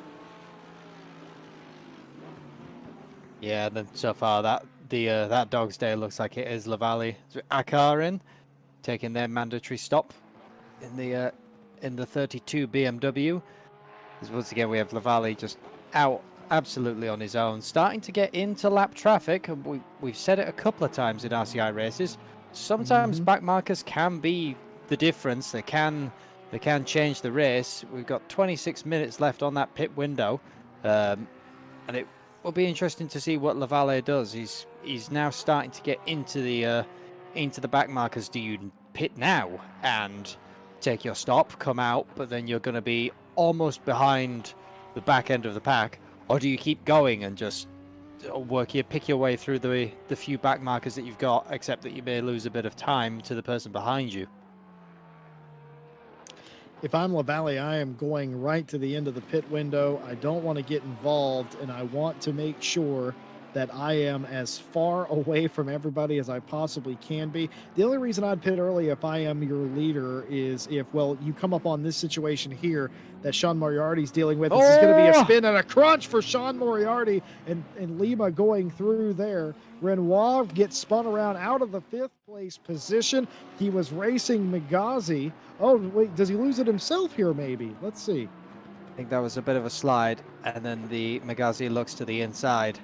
Yeah, and then so far that Dog's Day looks like it is Lavalley Akar in, taking their mandatory stop in the 32 BMW. As once again we have Lavalley just out absolutely on his own, starting to get into lap traffic. We've said it a couple of times in RCI races. Sometimes back markers can be the difference. They can change the race. We've got 26 minutes left on that pit window, and it will be interesting to see what Lavalley does. He's now starting to get into the back markers. Do you pit now and take your stop, come out, but then you're going to be almost behind the back end of the pack, or do you keep going and just pick your way through the few back markers that you've got, except that you may lose a bit of time to the person behind you? If I'm Lavalley, I am going right to the end of the pit window. I don't want to get involved, and I want to make sure that I am as far away from everybody as I possibly can be. The only reason I'd pit early if I am your leader is if, well, you come up on this situation here that Sean Moriarty's dealing with. This is going to be a spin and a crunch for Sean Moriarty, and Lima going through there. Renoir gets spun around out of the 5th place position. He was racing Magazi. Oh, wait, does he lose it himself here maybe? Let's see. I think that was a bit of a slide, and then the Magazi looks to the inside.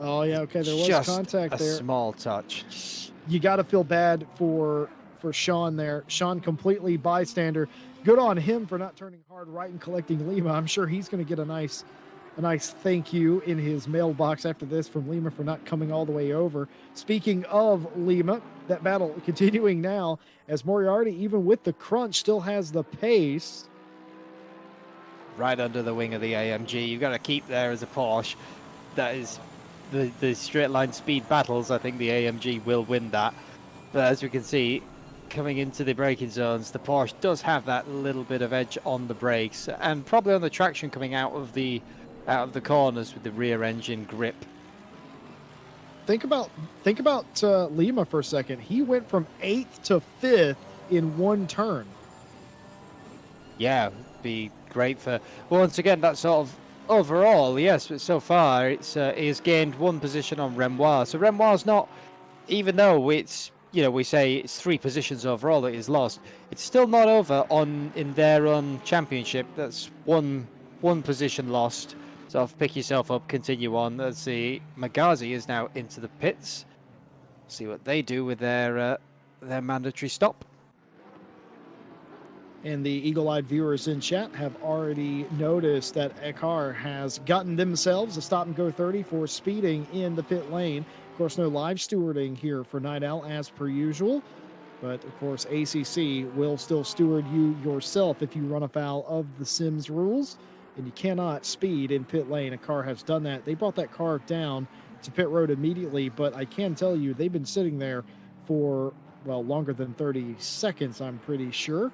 Oh, yeah, okay, there was Just contact there. a small touch. You got to feel bad for Sean there. Sean completely bystander. Good on him for not turning hard right and collecting Lima. I'm sure he's going to get a nice thank you in his mailbox after this from Lima for not coming all the way over. Speaking of Lima, that battle continuing now as Moriarty, even with the crunch, still has the pace. Right under the wing of the AMG. You've got to keep there as a Porsche. That is the straight line speed battles. I think the AMG will win that. But as we can see, coming into the braking zones, the Porsche does have that little bit of edge on the brakes, and probably on the traction coming out of the corners with the rear engine grip. Think about Lima for a second. He went from 8th to 5th in one turn. Yeah, be great for once again that sort of overall. Yes, but so far it's he has gained 1 position on Renoir. So Renoir's not, even though it's, you know, we say it's 3 positions overall that he's lost, it's still not over in their own championship. That's one position lost. So pick yourself up, continue on. Let's see, Magazi is now into the pits. See what they do with their mandatory stop. And the eagle-eyed viewers in chat have already noticed that Ekar has gotten themselves a stop-and-go 30 for speeding in the pit lane. Of course, no live stewarding here for Night Owl as per usual. But, of course, ACC will still steward you yourself if you run afoul of the Sims rules. And you cannot speed in pit lane. A car has done that. They brought that car down to pit road immediately. But I can tell you, they've been sitting there for, well, longer than 30 seconds, I'm pretty sure.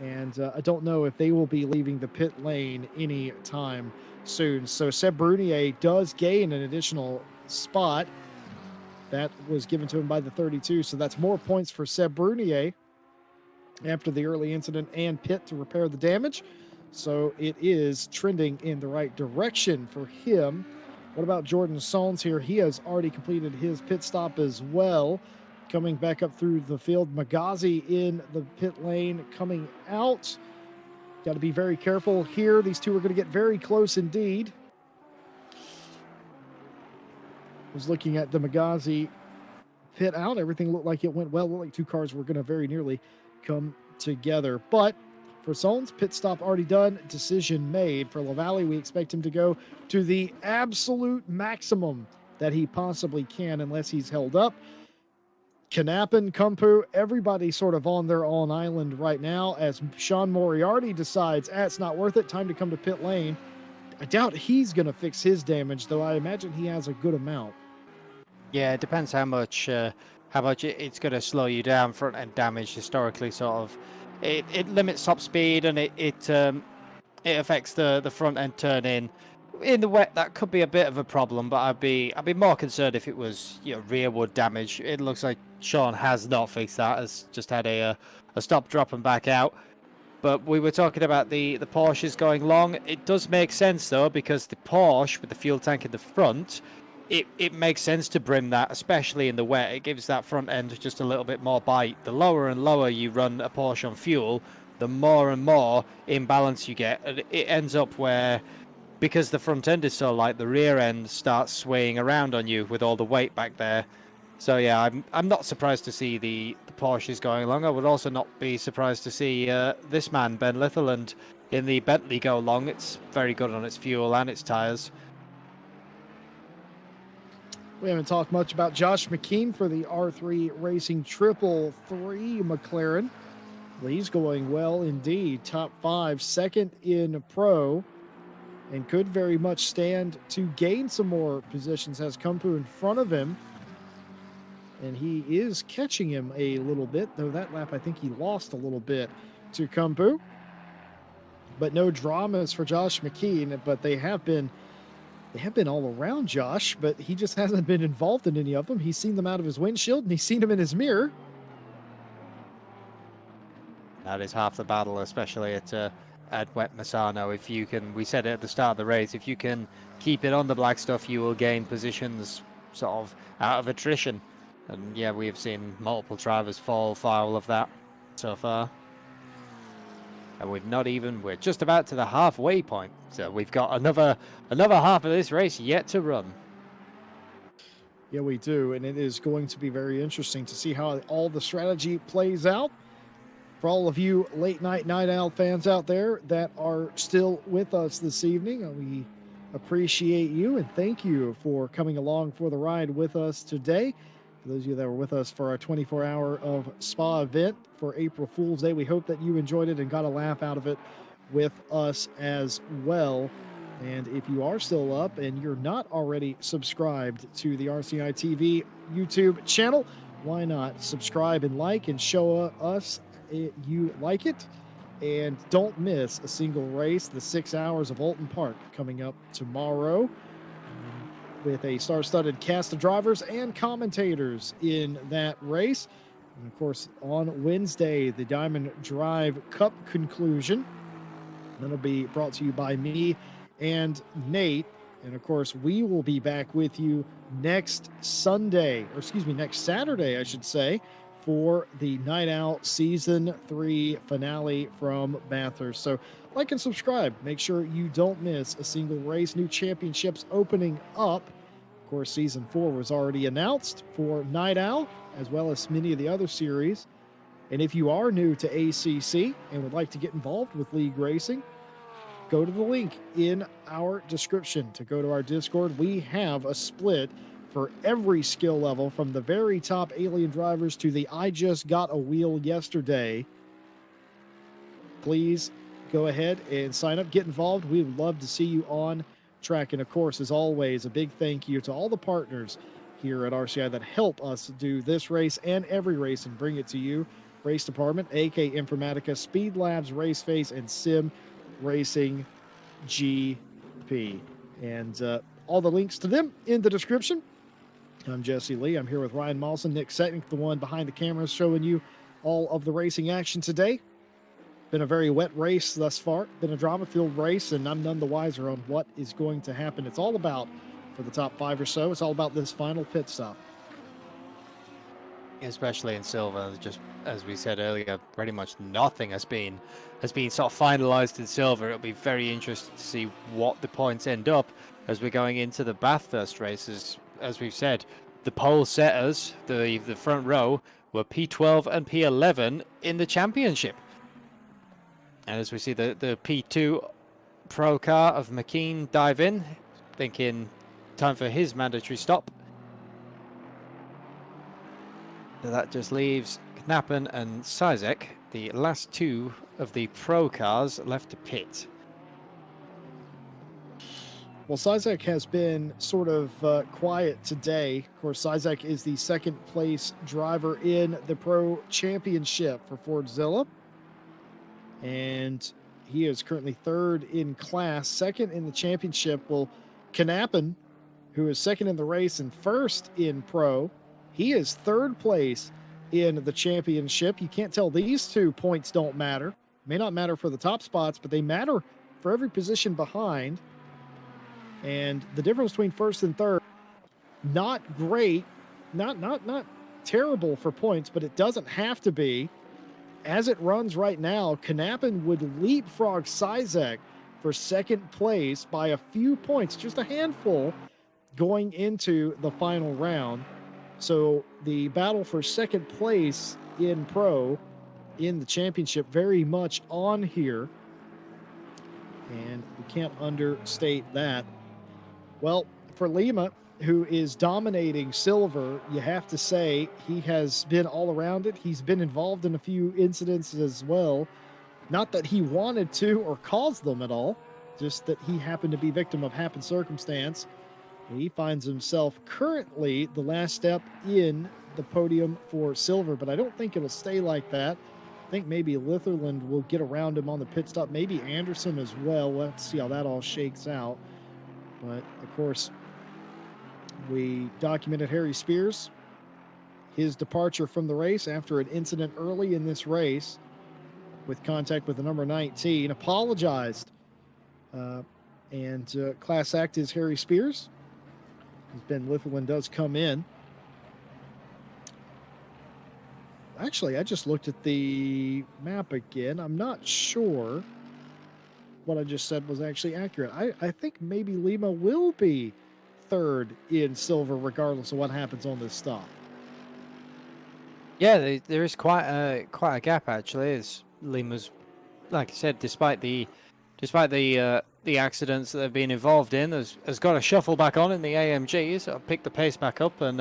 And I don't know if they will be leaving the pit lane any time soon. So Seb Brunier does gain an additional spot. That was given to him by the 32. So that's more points for Seb Brunier after the early incident and pit to repair the damage. So it is trending in the right direction for him. What about Jordan Sones here? He has already completed his pit stop as well. Coming back up through the field, Magazi in the pit lane coming out. Got to be very careful here. These two are going to get very close indeed. Was looking at the Magazi pit out. Everything looked like it went well. Looked like two cars were going to very nearly come together. But for Sones, pit stop already done. Decision made. For LaValle, we expect him to go to the absolute maximum that he possibly can unless he's held up. Knappen, Kumpu, everybody sort of on their own island right now as Sean Moriarty decides, it's not worth it, time to come to pit lane. I doubt he's going to fix his damage, though I imagine he has a good amount. Yeah, it depends how much it's going to slow you down. Front end damage historically sort of it limits top speed, and it affects the front end turn in the wet. That could be a bit of a problem, but I'd be more concerned if it was rear wood damage. It looks like Sean has not fixed that. Has just had a stop, drop, and back out. But we were talking about the Porsches going long. It does make sense though, because the Porsche with the fuel tank in the front, it makes sense to brim that, especially in the wet. It gives that front end just a little bit more bite. The lower and lower you run a Porsche on fuel, the more and more imbalance you get. And it ends up where, because the front end is so light, the rear end starts swaying around on you with all the weight back there. So yeah, I'm not surprised to see the Porsches going long. I would also not be surprised to see this man, Ben Litherland, in the Bentley go long. It's very good on its fuel and its tyres. We haven't talked much about Josh McKean for the R3 Racing 333 McLaren. He's going well indeed. Top 5, second in pro, and could very much stand to gain some more positions. Has Kumpu in front of him, and he is catching him a little bit, though that lap I think he lost a little bit to Kumpu. But no dramas for Josh McKean, but they have been all around Josh, but he just hasn't been involved in any of them. He's seen them out of his windshield, and he's seen them in his mirror. That is half the battle, especially at Wet Misano. If you can, we said it at the start of the race, if you can keep it on the black stuff, you will gain positions sort of out of attrition. And yeah, we have seen multiple drivers fall foul of that so far. And we're just about to the halfway point. So we've got another half of this race yet to run. Yeah, we do. And it is going to be very interesting to see how all the strategy plays out. For all of you late night Night Owl fans out there that are still with us this evening, we appreciate you and thank you for coming along for the ride with us today. For those of you that were with us for our 24-hour of spa event for April Fool's Day, we hope that you enjoyed it and got a laugh out of it with us as well. And if you are still up and you're not already subscribed to the RCI TV YouTube channel, why not subscribe and like and show us you like it? And don't miss a single race. The 6 hours of Alton Park coming up tomorrow, with a star-studded cast of drivers and commentators in that race. And of course, on Wednesday, the Diamond Drive Cup conclusion. That'll be brought to you by me and Nate. And of course, we will be back with you next Saturday, I should say, for the Night Owl Season 3 finale from Bathurst. So like and subscribe. Make sure you don't miss a single race. New championships opening up. Of course, Season 4 was already announced for Night Owl, as well as many of the other series. And if you are new to ACC and would like to get involved with league racing, go to the link in our description to go to our Discord. We have a split for every skill level, from the very top alien drivers to the I just got a wheel yesterday. Please go ahead and sign up, get involved. We would love to see you on track. And of course, as always, a big thank you to all the partners here at RCI that help us do this race and every race and bring it to you. Race Department, AK Informatica, Speed Labs, Race Face, and Sim Racing GP. And all the links to them in the description. I'm Jesse Lee. I'm here with Ryan Mawson, Nick Setnick, the one behind the cameras, showing you all of the racing action today. Been a very wet race thus far, been a drama-filled race, and I'm none the wiser on what is going to happen. It's all about, for the top 5 or so, it's all about this final pit stop. Especially in silver, just as we said earlier, pretty much nothing has been sort of finalized in silver. It'll be very interesting to see what the points end up as we're going into the Bathurst races. As we've said, the pole setters, the front row, were P12 and P11 in the championship. And as we see the P2 pro car of McKean dive in, thinking time for his mandatory stop. So that just leaves Knappen and Sizek, the last two of the pro cars, left to pit. Well, Sizek has been sort of quiet today. Of course, Sizek is the second place driver in the Pro Championship for Fordzilla. And he is currently third in class, second in the championship. Well, Knappen, who is second in the race and first in Pro, he is third place in the championship. You can't tell these 2 points don't matter. May not matter for the top spots, but they matter for every position behind. And the difference between first and third, not great, not terrible for points, but it doesn't have to be. As it runs right now, Knappen would leapfrog Sizek for second place by a few points, just a handful, going into the final round. So the battle for second place in Pro, in the championship, very much on here. And we can't understate that. Well, for Lima, who is dominating silver, you have to say he has been all around it. He's been involved in a few incidents as well. Not that he wanted to or caused them at all, just that he happened to be victim of happen circumstance. He finds himself currently the last step in the podium for silver, but I don't think it'll stay like that. I think maybe Litherland will get around him on the pit stop, maybe Anderson as well. We'll have to see how that all shakes out. But, of course, we documented Harry Spears, his departure from the race after an incident early in this race with contact with the number 19, apologized. And class act is Harry Spears. As Ben Litherland does come in. Actually, I just looked at the map again. I'm not sure what I just said was actually accurate. I think maybe Lima will be third in silver regardless of what happens on this stop. Yeah, there is quite a gap actually. As Lima's, like I said, despite the accidents that they've been involved in, has got a shuffle back on in the AMG, so picked the pace back up and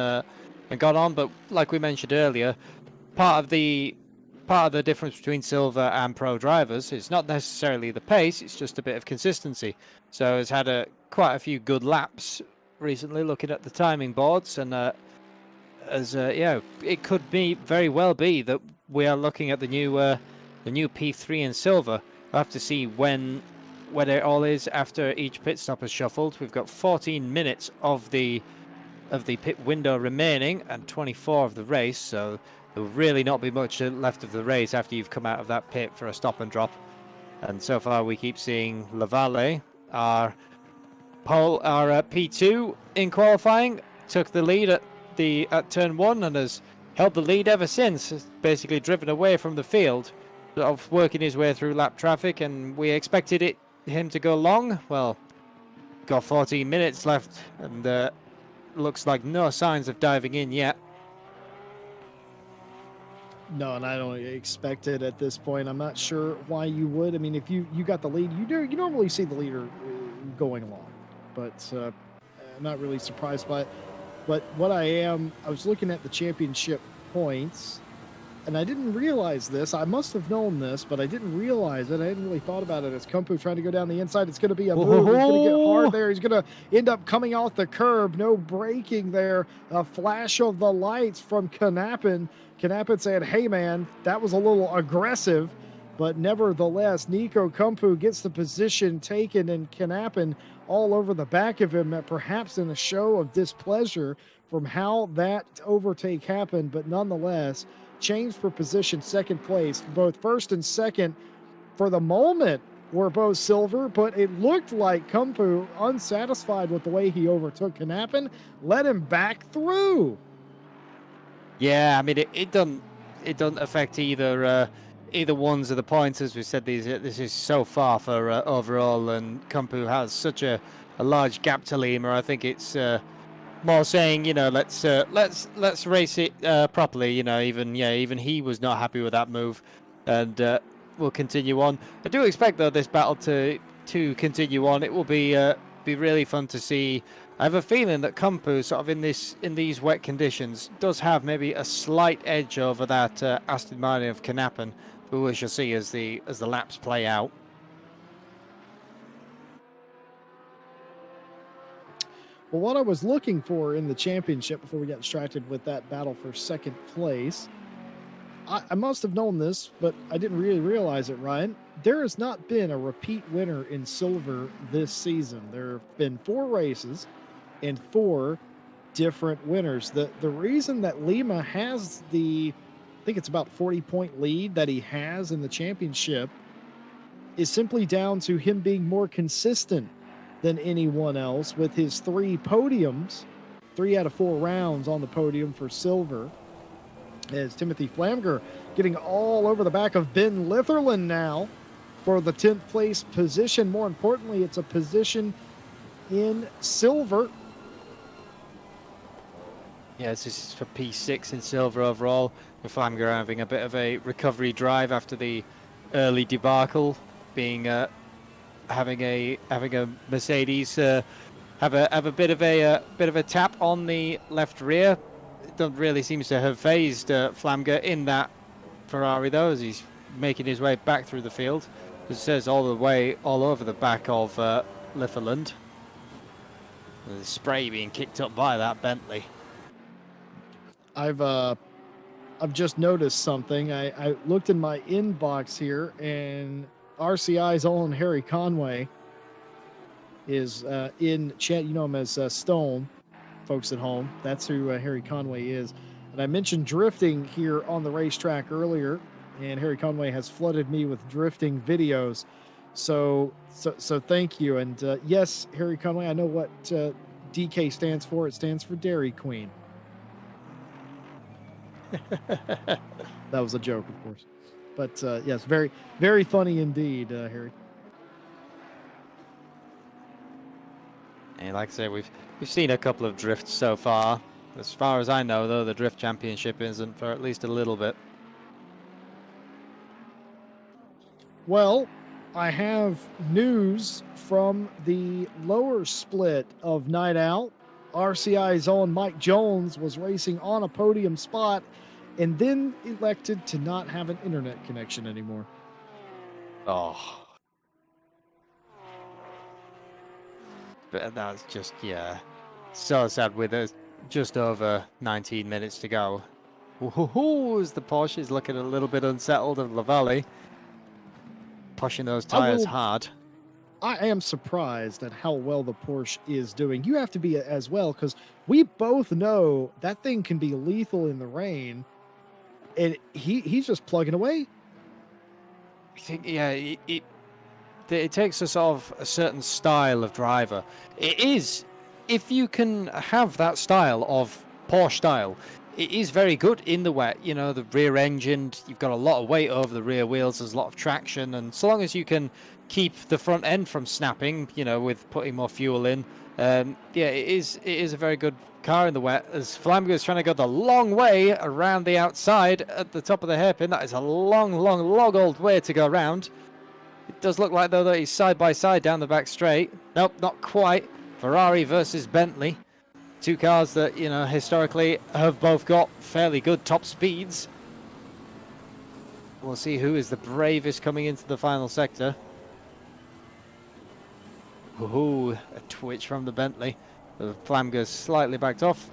got on. But like we mentioned earlier, part of the difference between silver and pro drivers is not necessarily the pace; it's just a bit of consistency. So has had quite a few good laps recently, looking at the timing boards, and it could be very well be that we are looking at the new P3 in silver. We'll have to see when it all is after each pit stop is shuffled. We've got 14 minutes of the pit window remaining and 24 of the race, so there will really not be much left of the race after you've come out of that pit for a stop and drop. And so far we keep seeing Lavalle, our P2 in qualifying, took the lead at turn 1 and has held the lead ever since. Has basically driven away from the field, sort of working his way through lap traffic, and we expected him to go long. Well, got 14 minutes left, and looks like no signs of diving in yet. No, and I don't expect it at this point. I'm not sure why you would. I mean, if you got the lead, you normally see the leader going along, but I'm not really surprised by it. But what I was looking at the championship points, and I didn't realize this. I must have known this, but I didn't realize it. I hadn't really thought about it. As Kumpu trying to go down the inside, it's going to be a move. He's going to get hard Oh, there. He's going to end up coming off the curb. No braking there. A flash of the lights from Kanapin. Kanapin saying, "Hey man, that was a little aggressive." But nevertheless, Nico Kumpu gets the position taken, and Kanapin all over the back of him, perhaps in a show of displeasure from how that overtake happened. But nonetheless, changed for position, second place. Both first and second for the moment were both silver, but it looked like Kumpu, unsatisfied with the way he overtook Kanapin, let him back through. yeah. I mean, it doesn't affect either ones of the points. As we said, this is so far for overall, and Kumpu has such a large gap to Lima. I think it's more saying, let's race it properly. Even he was not happy with that move, and we'll continue on. I do expect though this battle to continue on. It will be really fun to see. I have a feeling that Kumpu, sort of in these wet conditions, does have maybe a slight edge over that Aston Martin of Knappen, but we shall see as the laps play out. Well, what I was looking for in the championship before we got distracted with that battle for second place, I must have known this, but I didn't really realize it, Ryan. There has not been a repeat winner in silver this season. There have been 4 races and 4 different winners. The reason that Lima has I think it's about 40-point lead that he has in the championship is simply down to him being more consistent than anyone else with his 3 podiums, 3 out of 4 rounds on the podium for silver. As Timothy Flamger getting all over the back of Ben Litherland now for the 10th place position. More importantly, it's a position in silver. Yes, this is for P6 in silver overall, with Flamger having a bit of a recovery drive after the early debacle, being having a Mercedes have a bit of a tap on the left rear. It doesn't really seems to have phased Flamger in that Ferrari though, as he's making his way back through the field. It says all over the back of Litherland. The spray being kicked up by that Bentley. I've just noticed something. I looked in my inbox here, and RCI's own Harry Conway is in chat. You know him as Stone, folks at home. That's who Harry Conway is. And I mentioned drifting here on the racetrack earlier, and Harry Conway has flooded me with drifting videos. So thank you. And yes, Harry Conway, I know what DK stands for. It stands for Dairy Queen. That was a joke, of course. But yes, very, very funny indeed, Harry. And like I say, we've seen a couple of drifts so far. As far as I know, though, the drift championship isn't for at least a little bit. Well, I have news from the lower split of Night Out. RCI's own Mike Jones was racing on a podium spot and then elected to not have an internet connection anymore. Oh. But that's just, yeah, so sad with us. Just over 19 minutes to go. As the Porsche is looking a little bit unsettled of Lavallee. Pushing those tires hard. I am surprised at how well the Porsche is doing. You have to be as well, because we both know that thing can be lethal in the rain, and he's just plugging away. I think, yeah, it takes a sort of a certain style of driver. It is, if you can have that style of Porsche style, it is very good in the wet. You know, the rear engine, you've got a lot of weight over the rear wheels, there's a lot of traction, and so long as you can keep the front end from snapping, you know, with putting more fuel in, Yeah, it is a very good car in the wet, as Flamgo is trying to go the long way around the outside at the top of the hairpin. That is a long old way to go around. It does look like, though, that he's side by side down the back straight. Nope, not quite. Ferrari versus Bentley. Two cars that, you know, historically have both got fairly good top speeds. We'll see who is the bravest coming into the final sector. Ooh, a twitch from the Bentley. The Flamger slightly backed off.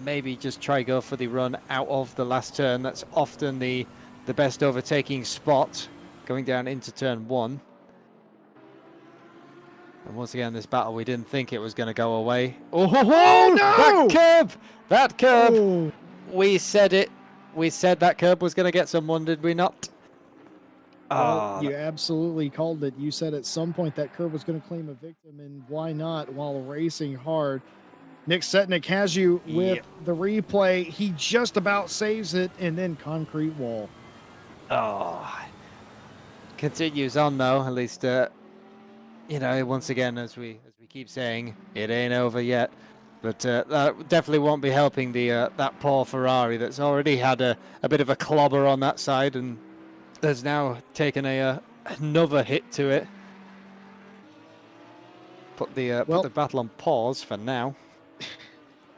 Maybe just try go for the run out of the last turn. That's often the best overtaking spot, going down into turn 1. And once again, this battle, we didn't think it was going to go away. Oh, no! That curb! Oh. We said it. We said that curb was going to get someone, did we not? Well, you absolutely called it. You said at some point that curb was going to claim a victim, and why not while racing hard? Nick Setnick has you with the replay. He just about saves it, and then concrete wall. Oh, continues on though. At least, you know, once again, as we keep saying, it ain't over yet. But that definitely won't be helping the that poor Ferrari that's already had a bit of a clobber on that side and has now taken another hit to it. Put the battle on pause for now.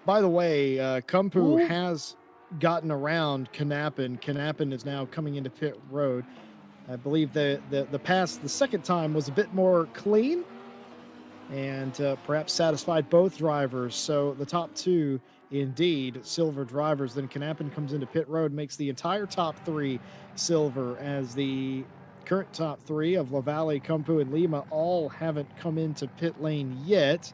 By the way, Kumpu has gotten around Knappen. Knappen is now coming into pit road. I believe the pass the second time was a bit more clean and perhaps satisfied both drivers. So the top two, indeed, silver drivers. Then Knappen comes into pit road, makes the entire top 3 silver, as the current top 3 of LaValle, Kumpu, and Lima all haven't come into pit lane yet.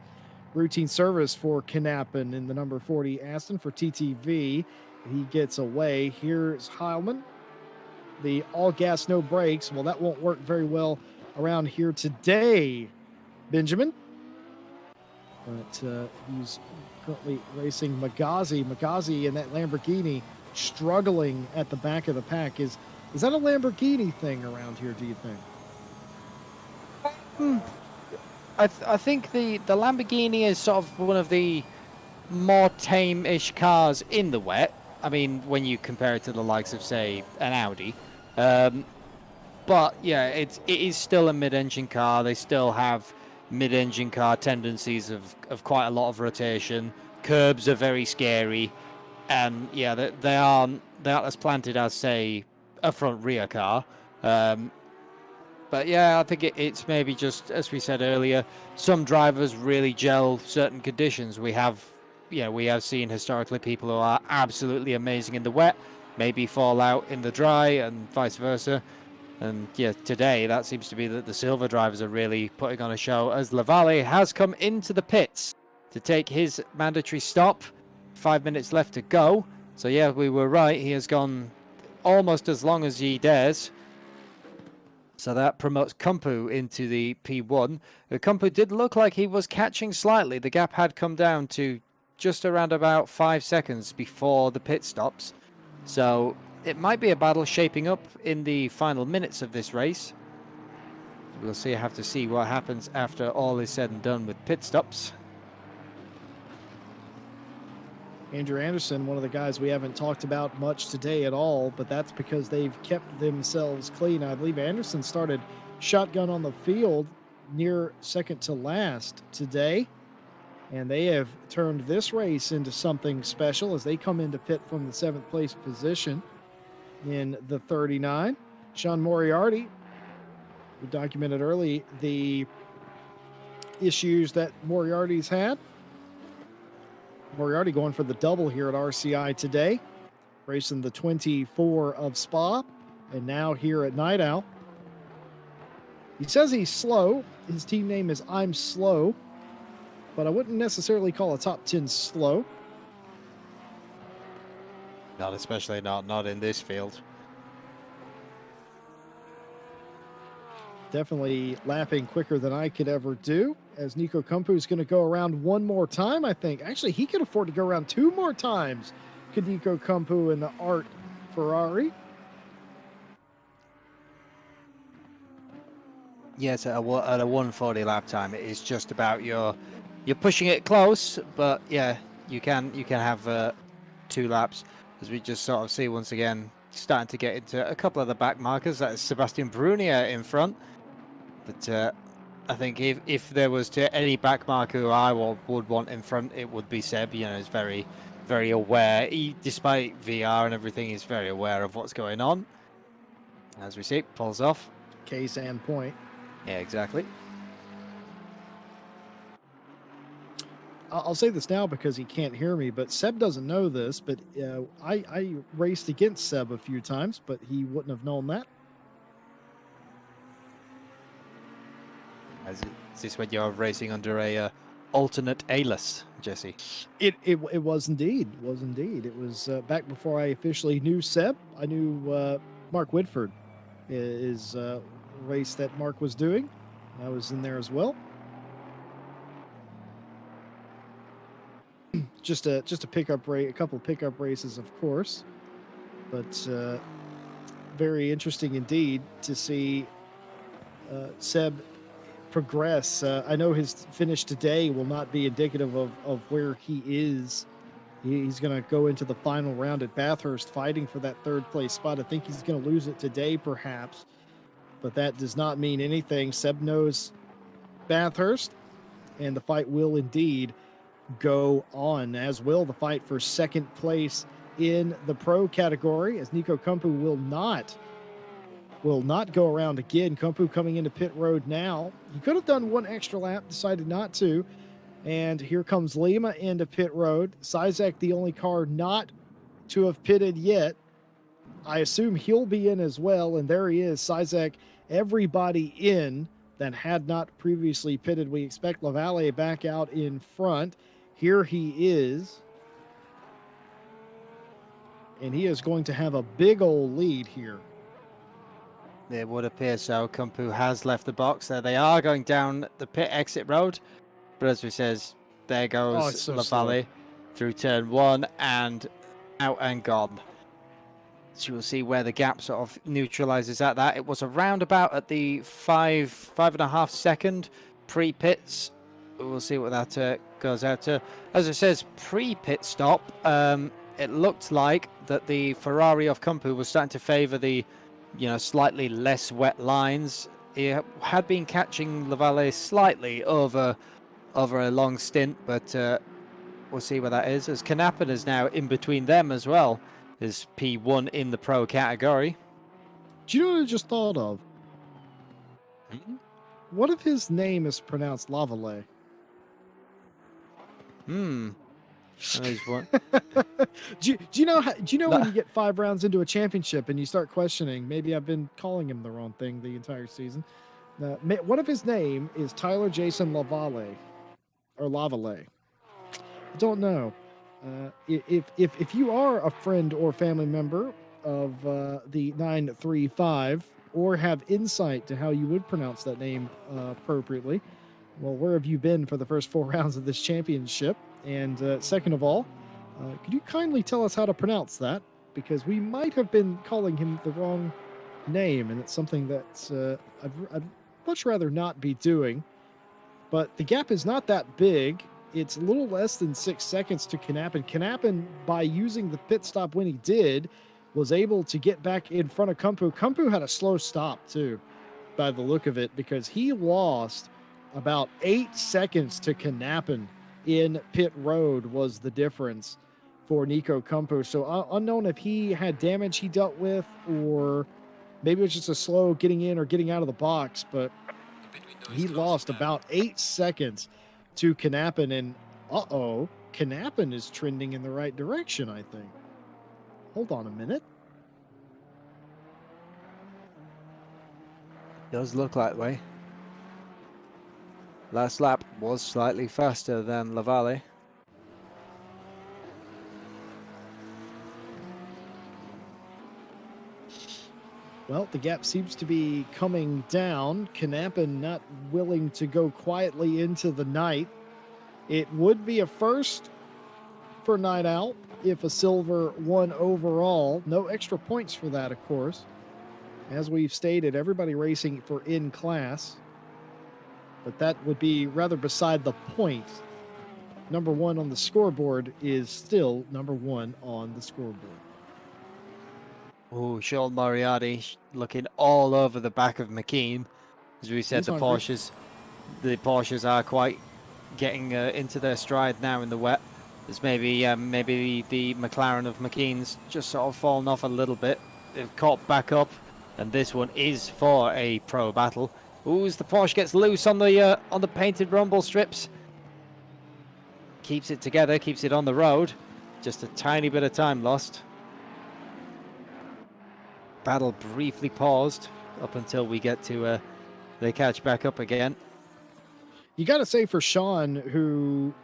Routine service for Knappen in the number 40 Aston for TTV. He gets away. Here's Heilman. The all gas, no brakes. Well, that won't work very well around here today, Benjamin. But he's currently racing Magazi. Magazi in that Lamborghini struggling at the back of the pack. Is that a Lamborghini thing around here, do you think? I think the Lamborghini is sort of one of the more tame-ish cars in the wet. I mean, when you compare it to the likes of, say, an Audi. But yeah, it is still a mid-engine car. They still have mid-engine car tendencies of quite a lot of rotation. Curbs are very scary, and yeah, they aren't as planted as, say, a front-rear car. But yeah, I think it's maybe just, as we said earlier, some drivers really gel certain conditions. We have seen historically people who are absolutely amazing in the wet, maybe fall out in the dry, and vice versa. And yeah, today that seems to be that the silver drivers are really putting on a show, as LaValle has come into the pits to take his mandatory stop. 5 minutes left to go. So yeah, we were right. He has gone almost as long as he dares. So that promotes Kumpu into the P1. Kumpu did look like he was catching slightly. The gap had come down to just around about 5 seconds before the pit stops. So it might be a battle shaping up in the final minutes of this race. We'll see. Have to see what happens after all is said and done with pit stops. Andrew Anderson, one of the guys we haven't talked about much today at all, but that's because they've kept themselves clean. I believe Anderson started shotgun on the field near second to last today, and they have turned this race into something special as they come into pit from the 7th place position in the 39. Sean Moriarty, we documented early the issues that Moriarty's had. Moriarty going for the double here at RCI today, racing the 24 of Spa, and now here at Night Owl. He says he's slow. His team name is I'm Slow, but I wouldn't necessarily call a top 10 slow. Not especially not in this field. Definitely lapping quicker than I could ever do, as Nico Kumpu is going to go around one more time, I think. Actually, he could afford to go around 2 more times. Could Nico Kumpu in the Art Ferrari. Yes, at a 140 lap time, it is just about you're pushing it close, but yeah, you can have 2 laps, as we just sort of see once again, starting to get into a couple of the back markers. That is Sebastian Brunier in front, but I think if there was to any back marker who I would want in front, it would be Seb. You know, he's very aware. Despite VR and everything, he's very aware of what's going on. As we see, pulls off. Case and point. Yeah, exactly. I'll say this now because he can't hear me, but Seb doesn't know this, but I raced against Seb a few times, but he wouldn't have known that. Is this when you're racing under a alternate alias, Jesse? It was indeed. It was back before I officially knew Seb. I knew Mark Whitford is race that Mark was doing. I was in there as well. just a pickup race, a couple of pickup races, of course, but very interesting indeed to see Seb progress. I know his finish today will not be indicative of where he is. He's going to go into the final round at Bathurst fighting for that third place spot. I think he's going to lose it today, perhaps, but that does not mean anything. Seb knows Bathurst, and the fight will indeed go on, as will the fight for second place in the pro category, as Nico Kumpu will not go around again. Kumpu coming into pit road now. He could have done one extra lap, decided not to. And here comes Lima into pit road. Sizek, the only car not to have pitted yet. I assume he'll be in as well. And there he is, Sizek, everybody in that had not previously pitted. We expect Lavalle back out in front. Here he is. And he is going to have a big old lead here. It would appear so. Kumpu has left the box. There they are, going down the pit exit road. But as we says, there goes so Lavalle through turn 1 and out and gone. So you'll see where the gap sort of neutralizes at that. It was around about at the 5.5 second pre-pits. We'll see what that goes out to. As it says, pre-pit stop, it looked like that the Ferrari of Kumpu was starting to favor the slightly less wet lines. He had been catching Lavalle slightly over a long stint, but we'll see where that is, as Knappen is now in between them as well, is P1 in the pro category. Do you know what I just thought of? What if his name is pronounced Lavalle? That is one. do you know when you get 5 rounds into a championship and you start questioning, maybe I've been calling him the wrong thing the entire season? What if his name is Tyler Jason Lavalle or Lavalle? I don't know. If you are a friend or family member of the 935 or have insight to how you would pronounce that name appropriately, well, where have you been for the first 4 rounds of this championship? And second of all, could you kindly tell us how to pronounce that? Because we might have been calling him the wrong name, and it's something that I'd much rather not be doing. But the gap is not that big. It's a little less than 6 seconds to Knappen. Knappen, by using the pit stop when he did, was able to get back in front of Kumpu. Kumpu had a slow stop, too, by the look of it, because he lost about 8 seconds to Knappen in pit road was the difference for Nico Kumpu. So unknown if he had damage he dealt with, or maybe it was just a slow getting in or getting out of the box, but he lost about 8 seconds to Knappen, and Knappen is trending in the right direction, I think. Hold on a minute. Does look that way. Last lap was slightly faster than Lavalle. Well, the gap seems to be coming down. Knappen not willing to go quietly into the night. It would be a first for Night Owl if a silver won overall. No extra points for that, of course. As we've stated, everybody racing for in class. but that would be rather beside the point. Number one on the scoreboard is still number one on the scoreboard. Oh, Sean Moriarty looking all over the back of McKean. As we said, He's hungry. the Porsches are quite getting into their stride now in the wet. There's maybe the McLaren of McKean's just sort of fallen off a little bit. They've caught back up, and this one is for a pro battle. Ooh, as the Porsche gets loose on the painted rumble strips, keeps it together, keeps it on the road. Just a tiny bit of time lost. Battle briefly paused up until we get to they catch back up again. You got to say for Sean, who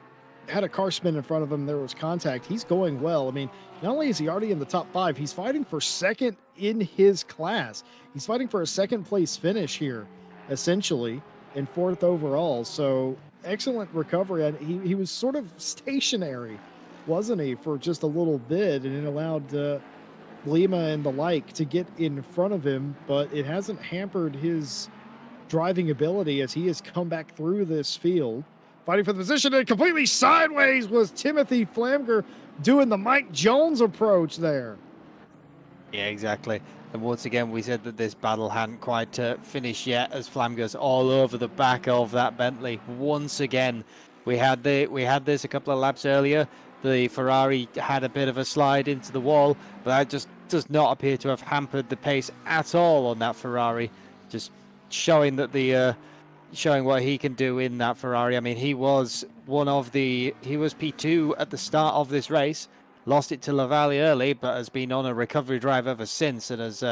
had a car spin in front of him, there was contact. He's going well. I mean, not only is he already in the top 5, he's fighting for second in his class. He's fighting for a second place finish here, essentially, and 4th overall. So excellent recovery. And he was sort of stationary, wasn't he, for just a little bit, and it allowed Lima and the like to get in front of him, but it hasn't hampered his driving ability as he has come back through this field. Fighting for the position and completely sideways was Timothy Flamger doing the Mike Jones approach there. Yeah, exactly. And once again, we said that this battle hadn't quite finished yet, as Flamger's all over the back of that Bentley. Once again, we had this a couple of laps earlier. The Ferrari had a bit of a slide into the wall, but that just does not appear to have hampered the pace at all on that Ferrari. Just showing that showing what he can do in that Ferrari. I mean, he was P2 at the start of this race, lost it to Lavalli early, but has been on a recovery drive ever since, and has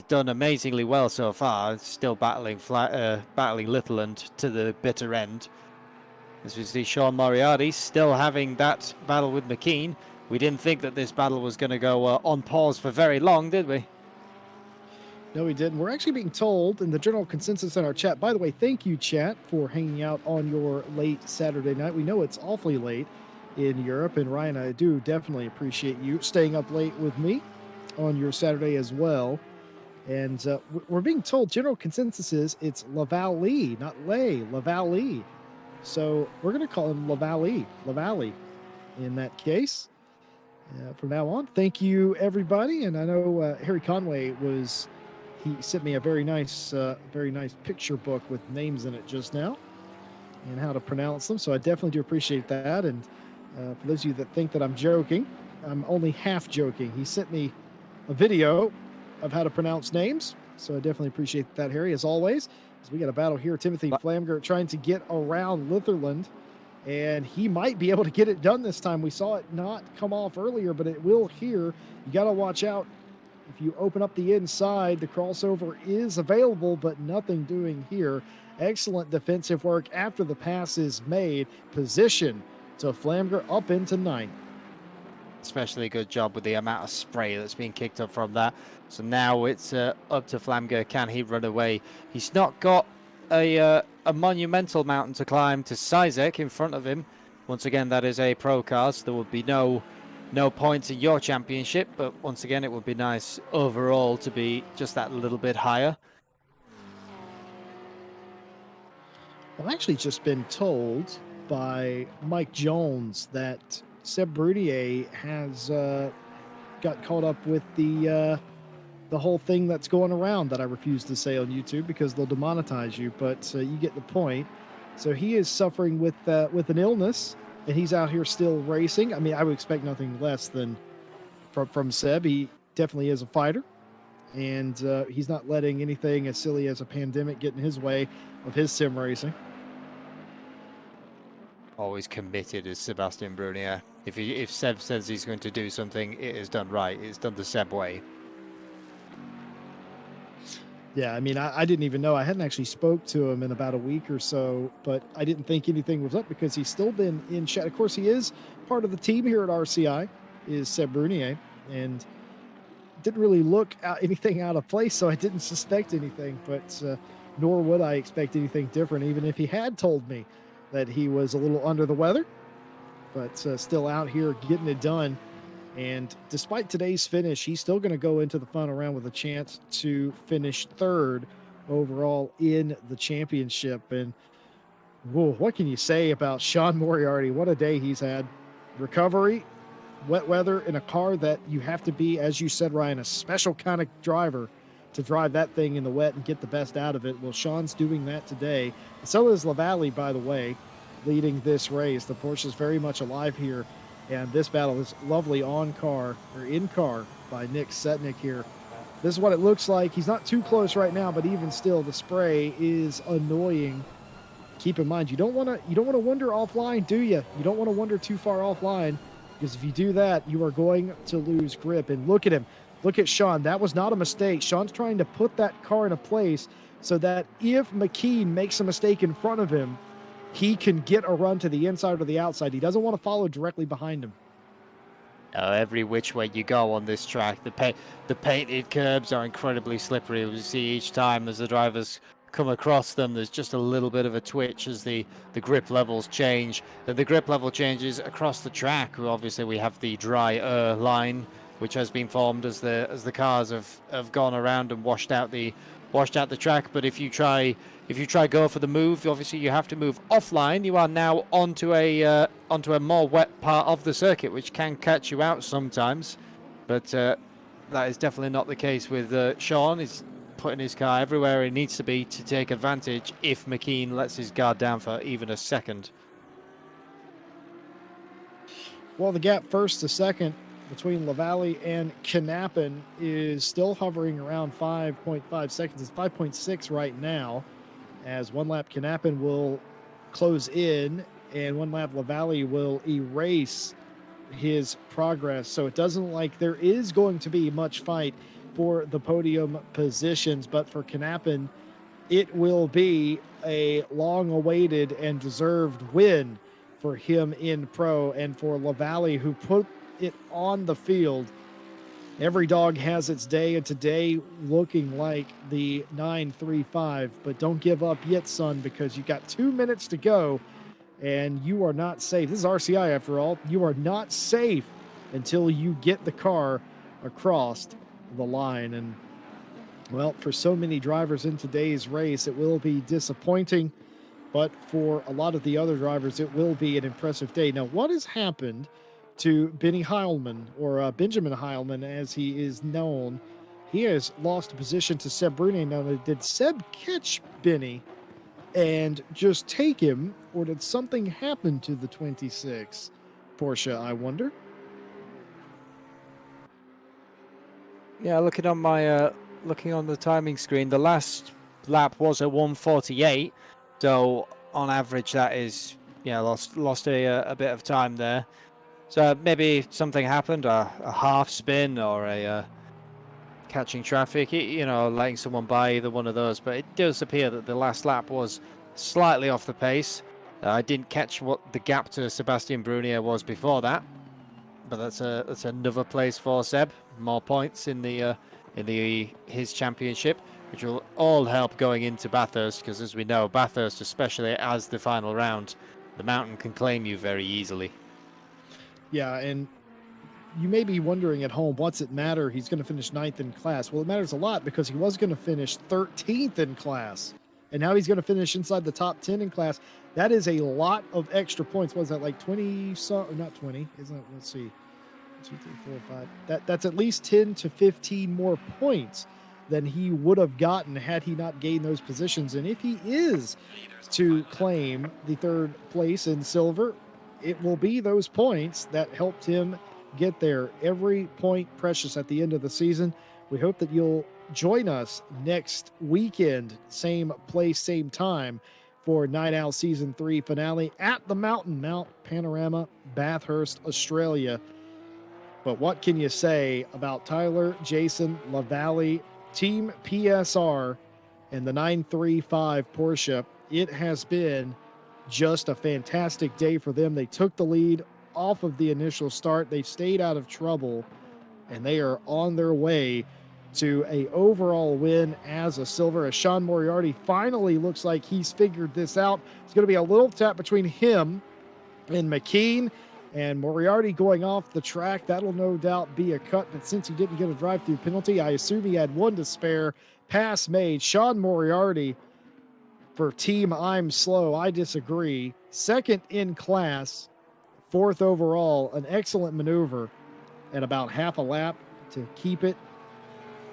done amazingly well so far. Still battling Littleland to the bitter end. As we see Sean Moriarty still having that battle with McKean. We didn't think that this battle was going to go on pause for very long, did we? No, we didn't. We're actually being told in the general consensus in our chat. By the way, thank you, chat, for hanging out on your late Saturday night. We know it's awfully late in Europe, and Ryan, I do definitely appreciate you staying up late with me on your Saturday as well. And we're being told general consensus is it's Lavalli, not Lay, Lavalli. So we're going to call him Lavalli in that case. From now on, thank you, everybody. And I know Harry Conway he sent me a very nice picture book with names in it just now and how to pronounce them. So I definitely do appreciate that. And for those of you that think that I'm joking, I'm only half joking. He sent me a video of how to pronounce names. So I definitely appreciate that, Harry, as always. As we got a battle here, Timothy Flamger trying to get around Litherland, and he might be able to get it done this time. We saw it not come off earlier, but it will here. You got to watch out. If you open up the inside, the crossover is available, but nothing doing here. Excellent defensive work after the pass is made. Position to Flamger up into 9th. Especially a good job with the amount of spray that's being kicked up from that. So now it's up to Flamger. Can he run away? He's not got a monumental mountain to climb to Sizek in front of him. Once again, that is a pro car, so there would be no points in your championship, but once again, it would be nice overall to be just that little bit higher. I've actually just been told by Mike Jones that Seb Brunier has got caught up with the whole thing that's going around that I refuse to say on YouTube because they'll demonetize you, but you get the point. So he is suffering with an illness, and he's out here still racing. I mean, I would expect nothing less than from Seb. He definitely is a fighter, and he's not letting anything as silly as a pandemic get in his way of his sim racing. Always committed is Sebastian Brunier. If Seb says he's going to do something, it is done right. It's done the Seb way. Yeah, I mean, I didn't even know. I hadn't actually spoke to him in about a week or so, but I didn't think anything was up because he's still been in chat. Of course, he is part of the team here at RCI, is Seb Brunier, and didn't really look anything out of place, so I didn't suspect anything, but nor would I expect anything different, even if he had told me that he was a little under the weather, but still out here getting it done. And despite today's finish, he's still going to go into the final round with a chance to finish 3rd overall in the championship. And Whoa, what can you say about Sean Moriarty? What a day he's had. Recovery, wet weather in a car that you have to be, as you said, Ryan, a special kind of driver to drive that thing in the wet and get the best out of it. Well, Sean's doing that today. So is LaValle, by the way, leading this race. The Porsche is very much alive here. And this battle is lovely on car or in car by Nick Setnick here. This is what it looks like. He's not too close right now, but even still, the spray is annoying. Keep in mind, you don't want to wander offline, do you? You don't want to wander too far offline, because if you do that, you are going to lose grip. And look at him. Look at Sean. That was not a mistake. Sean's trying to put that car in a place so that if McKean makes a mistake in front of him, he can get a run to the inside or the outside. He doesn't want to follow directly behind him. Every which way you go on this track, the painted curbs are incredibly slippery. We see each time as the drivers come across them, there's just a little bit of a twitch as the grip levels change. The grip level changes across the track. Obviously, we have the dry line, which has been formed as the cars have gone around and washed out the track. But if you try go for the move, obviously you have to move offline. You are now onto a more wet part of the circuit, which can catch you out sometimes. But that is definitely not the case with Sean. He's putting his car everywhere he needs to be to take advantage if McKean lets his guard down for even a second. Well, the gap first to second between LaValle and Knappen is still hovering around 5.5 seconds. It's 5.6 right now, as one lap Knappen will close in and one lap LaValle will erase his progress. So it doesn't look like there is going to be much fight for the podium positions, but for Knappen, it will be a long-awaited and deserved win for him in pro, and for LaValle, who put it on the field. Every dog has its day, and today looking like the 935, but don't give up yet, son, because you got 2 minutes to go and you are not safe. This is RCI after all. You are not safe until you get the car across the line. And well, for so many drivers in today's race, it will be disappointing, but for a lot of the other drivers, it will be an impressive day. Now, what has happened to Benny Heilman, or Benjamin Heilman as he is known? He has lost a position to Seb Brune. Now, did Seb catch Benny and just take him, or did something happen to the 26 Porsche, I wonder? Yeah, looking on the timing screen, the last lap was a 1:48, so on average that is, lost a bit of time there. So maybe something happened, a half spin or a catching traffic, letting someone by, either one of those. But it does appear that the last lap was slightly off the pace. I didn't catch what the gap to Sebastian Brunier was before that, but that's another place for Seb. More points in his championship, which will all help going into Bathurst, because as we know, Bathurst, especially as the final round, the mountain can claim you very easily. Yeah, and you may be wondering at home, what's it matter? He's going to finish 9th in class. Well, it matters a lot, because he was going to finish 13th in class, and now he's going to finish inside the top 10 in class. That is a lot of extra points. What is that, like 20? Not 20. Isn't it? Let's see. 2, 3, 4, 5. That's at least 10 to 15 more points than he would have gotten had he not gained those positions. And if he is to claim the 3rd place in silver, it will be those points that helped him get there. Every point precious at the end of the season. We hope that you'll join us next weekend, same place, same time, for Night Owl Season 3 finale at the Mountain, Mount Panorama, Bathurst, Australia. But what can you say about Tyler, Jason, LaValle, Team PSR, and the 935 Porsche? It has been just a fantastic day for them. They took the lead off of the initial start. They stayed out of trouble, and they are on their way to a overall win as a silver, as Sean Moriarty finally looks like he's figured this out. It's going to be a little tap between him and McKean, and Moriarty going off the track. That'll no doubt be a cut, but since he didn't get a drive-through penalty, I assume he had one to spare. Pass made. Sean Moriarty for Team I'm Slow. I disagree. Second in class, fourth overall, an excellent maneuver at about half a lap to keep it.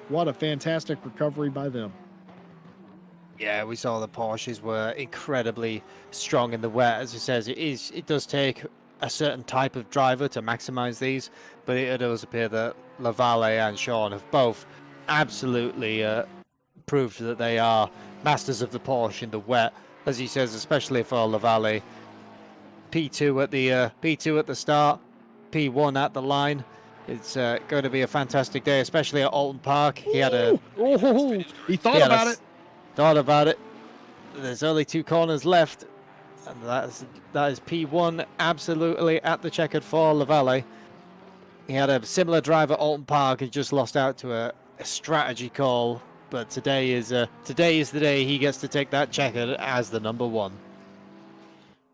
What a fantastic recovery by them. Yeah, we saw the Porsches were incredibly strong in the wet. As he says, it does take a certain type of driver to maximize these, but it does appear that Lavalle and Sean have both absolutely proved that they are masters of the Porsche in the wet. As he says, especially for Lavalle, P2 at the start, P1 at the line. It's going to be a fantastic day, especially at Alton Park. He had a he thought about it. Thought about it. There's only 2 corners left, and that is P1 absolutely at the checkered for Lavalle. He had a similar drive at Alton Park. He just lost out to a strategy call, but today is the day he gets to take that checkered as the number 1.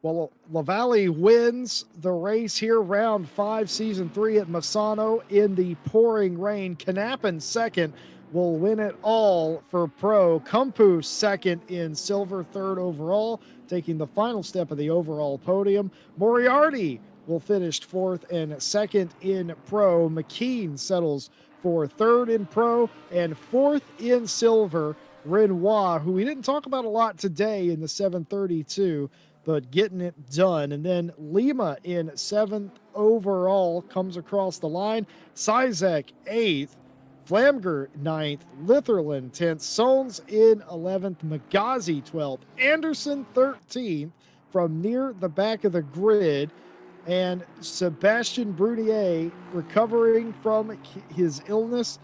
Well, Lavalle wins the race here, round 5, season 3 at Misano in the pouring rain. Knappen second will win it all for Pro. Kumpu second in silver, third overall, taking the final step of the overall podium. Moriarty will finish fourth and second in Pro. McKean settles for third in Pro and fourth in silver. Renoir, who we didn't talk about a lot today in the 732, but getting it done. And then Lima in 7th overall comes across the line. Sizek 8th. Flamger 9th. Litherland 10th. Sones in 11th. Magazi 12th. Anderson 13th from near the back of the grid. And Sebastian Brunier, recovering from his illness,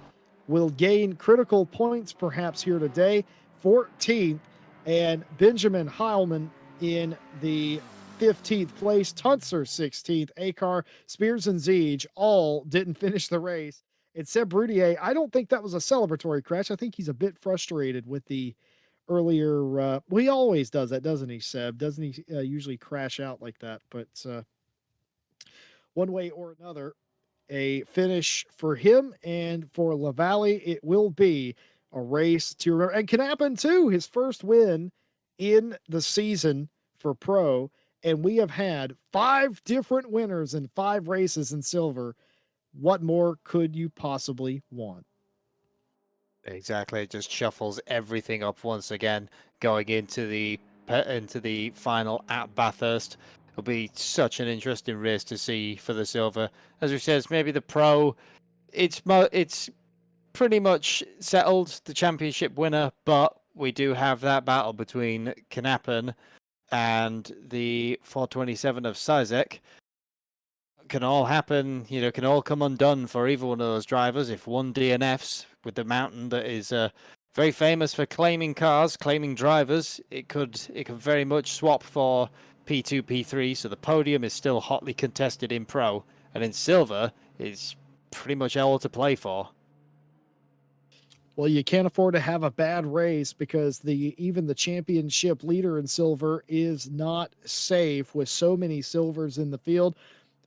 will gain critical points perhaps here today. 14th. And Benjamin Heilman in the 15th place. Tunzer 16th. Akar, Spears, and Ziege all didn't finish the race. And Seb Brunier, I don't think that was a celebratory crash. I think he's a bit frustrated with the earlier. Well, he always does that, doesn't he, Seb? Doesn't he usually crash out like that? But one way or another, a finish for him and for Lavalle. It will be a race to remember. And Knappen, too, his first win in the season for Pro. And we have had 5 different winners in 5 races in silver. What more could you possibly want? Exactly. It just shuffles everything up once again, going into the final at Bathurst. It'll be such an interesting race to see for the silver. As we said, maybe the Pro, it's pretty much settled, the championship winner, but we do have that battle between Knappen and the 427 of Sizek. Can all happen, can all come undone for either one of those drivers if one DNFs with the mountain that is very famous for claiming cars, claiming drivers. It could very much swap for P2, P3, so the podium is still hotly contested in Pro, and in silver it's pretty much all to play for. Well, you can't afford to have a bad race because even the championship leader in silver is not safe with so many silvers in the field.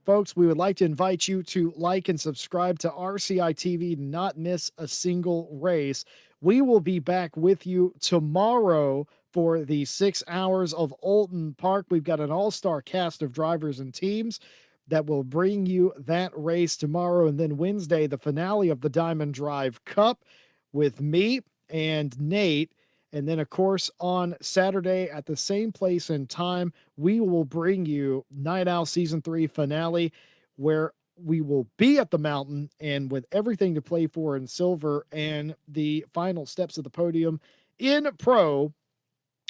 Folks, we would like to invite you to like and subscribe to RCI TV to not miss a single race. We will be back with you tomorrow for the 6 hours of Alton Park. We've got an all-star cast of drivers and teams that will bring you that race tomorrow. And then Wednesday, the finale of the Diamond Drive Cup with me and Nate. And then, of course, on Saturday at the same place and time, we will bring you Night Owl Season 3 finale, where we will be at the mountain and with everything to play for in silver and the final steps of the podium in Pro.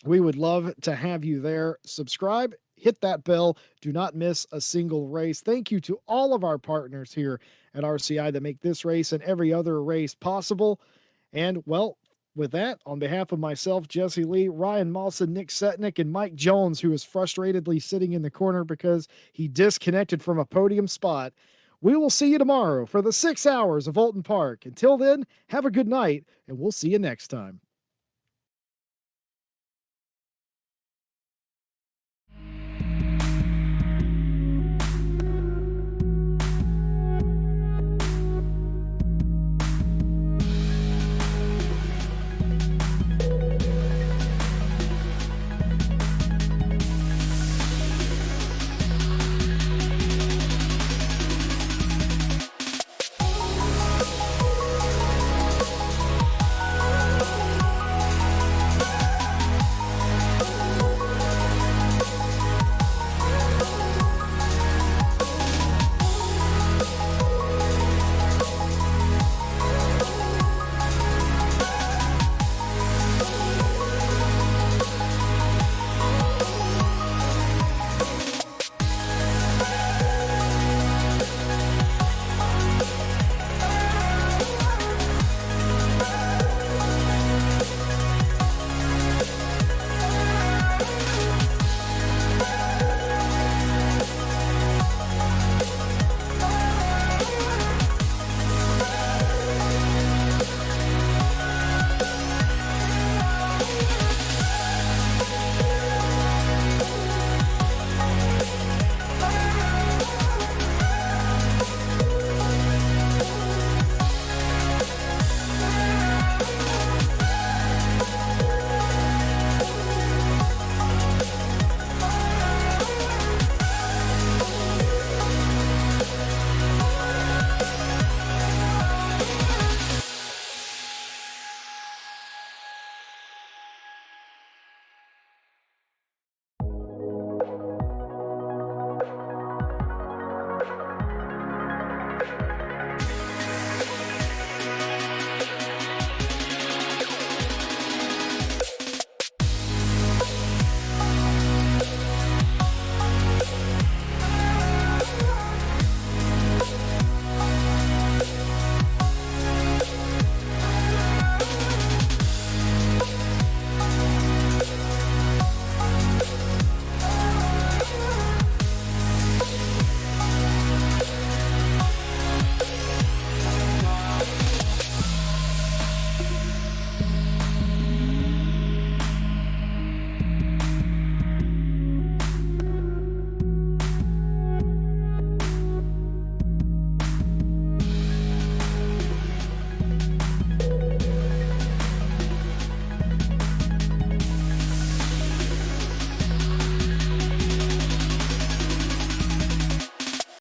We would love to have you there. Subscribe, hit that bell. Do not miss a single race. Thank you to all of our partners here at RCI that make this race and every other race possible. And, well, with that, on behalf of myself, Jesse Lee, Ryan Mawson, Nick Setnick, and Mike Jones, who is frustratedly sitting in the corner because he disconnected from a podium spot, we will see you tomorrow for the 6 hours of Alton Park. Until then, have a good night, and we'll see you next time.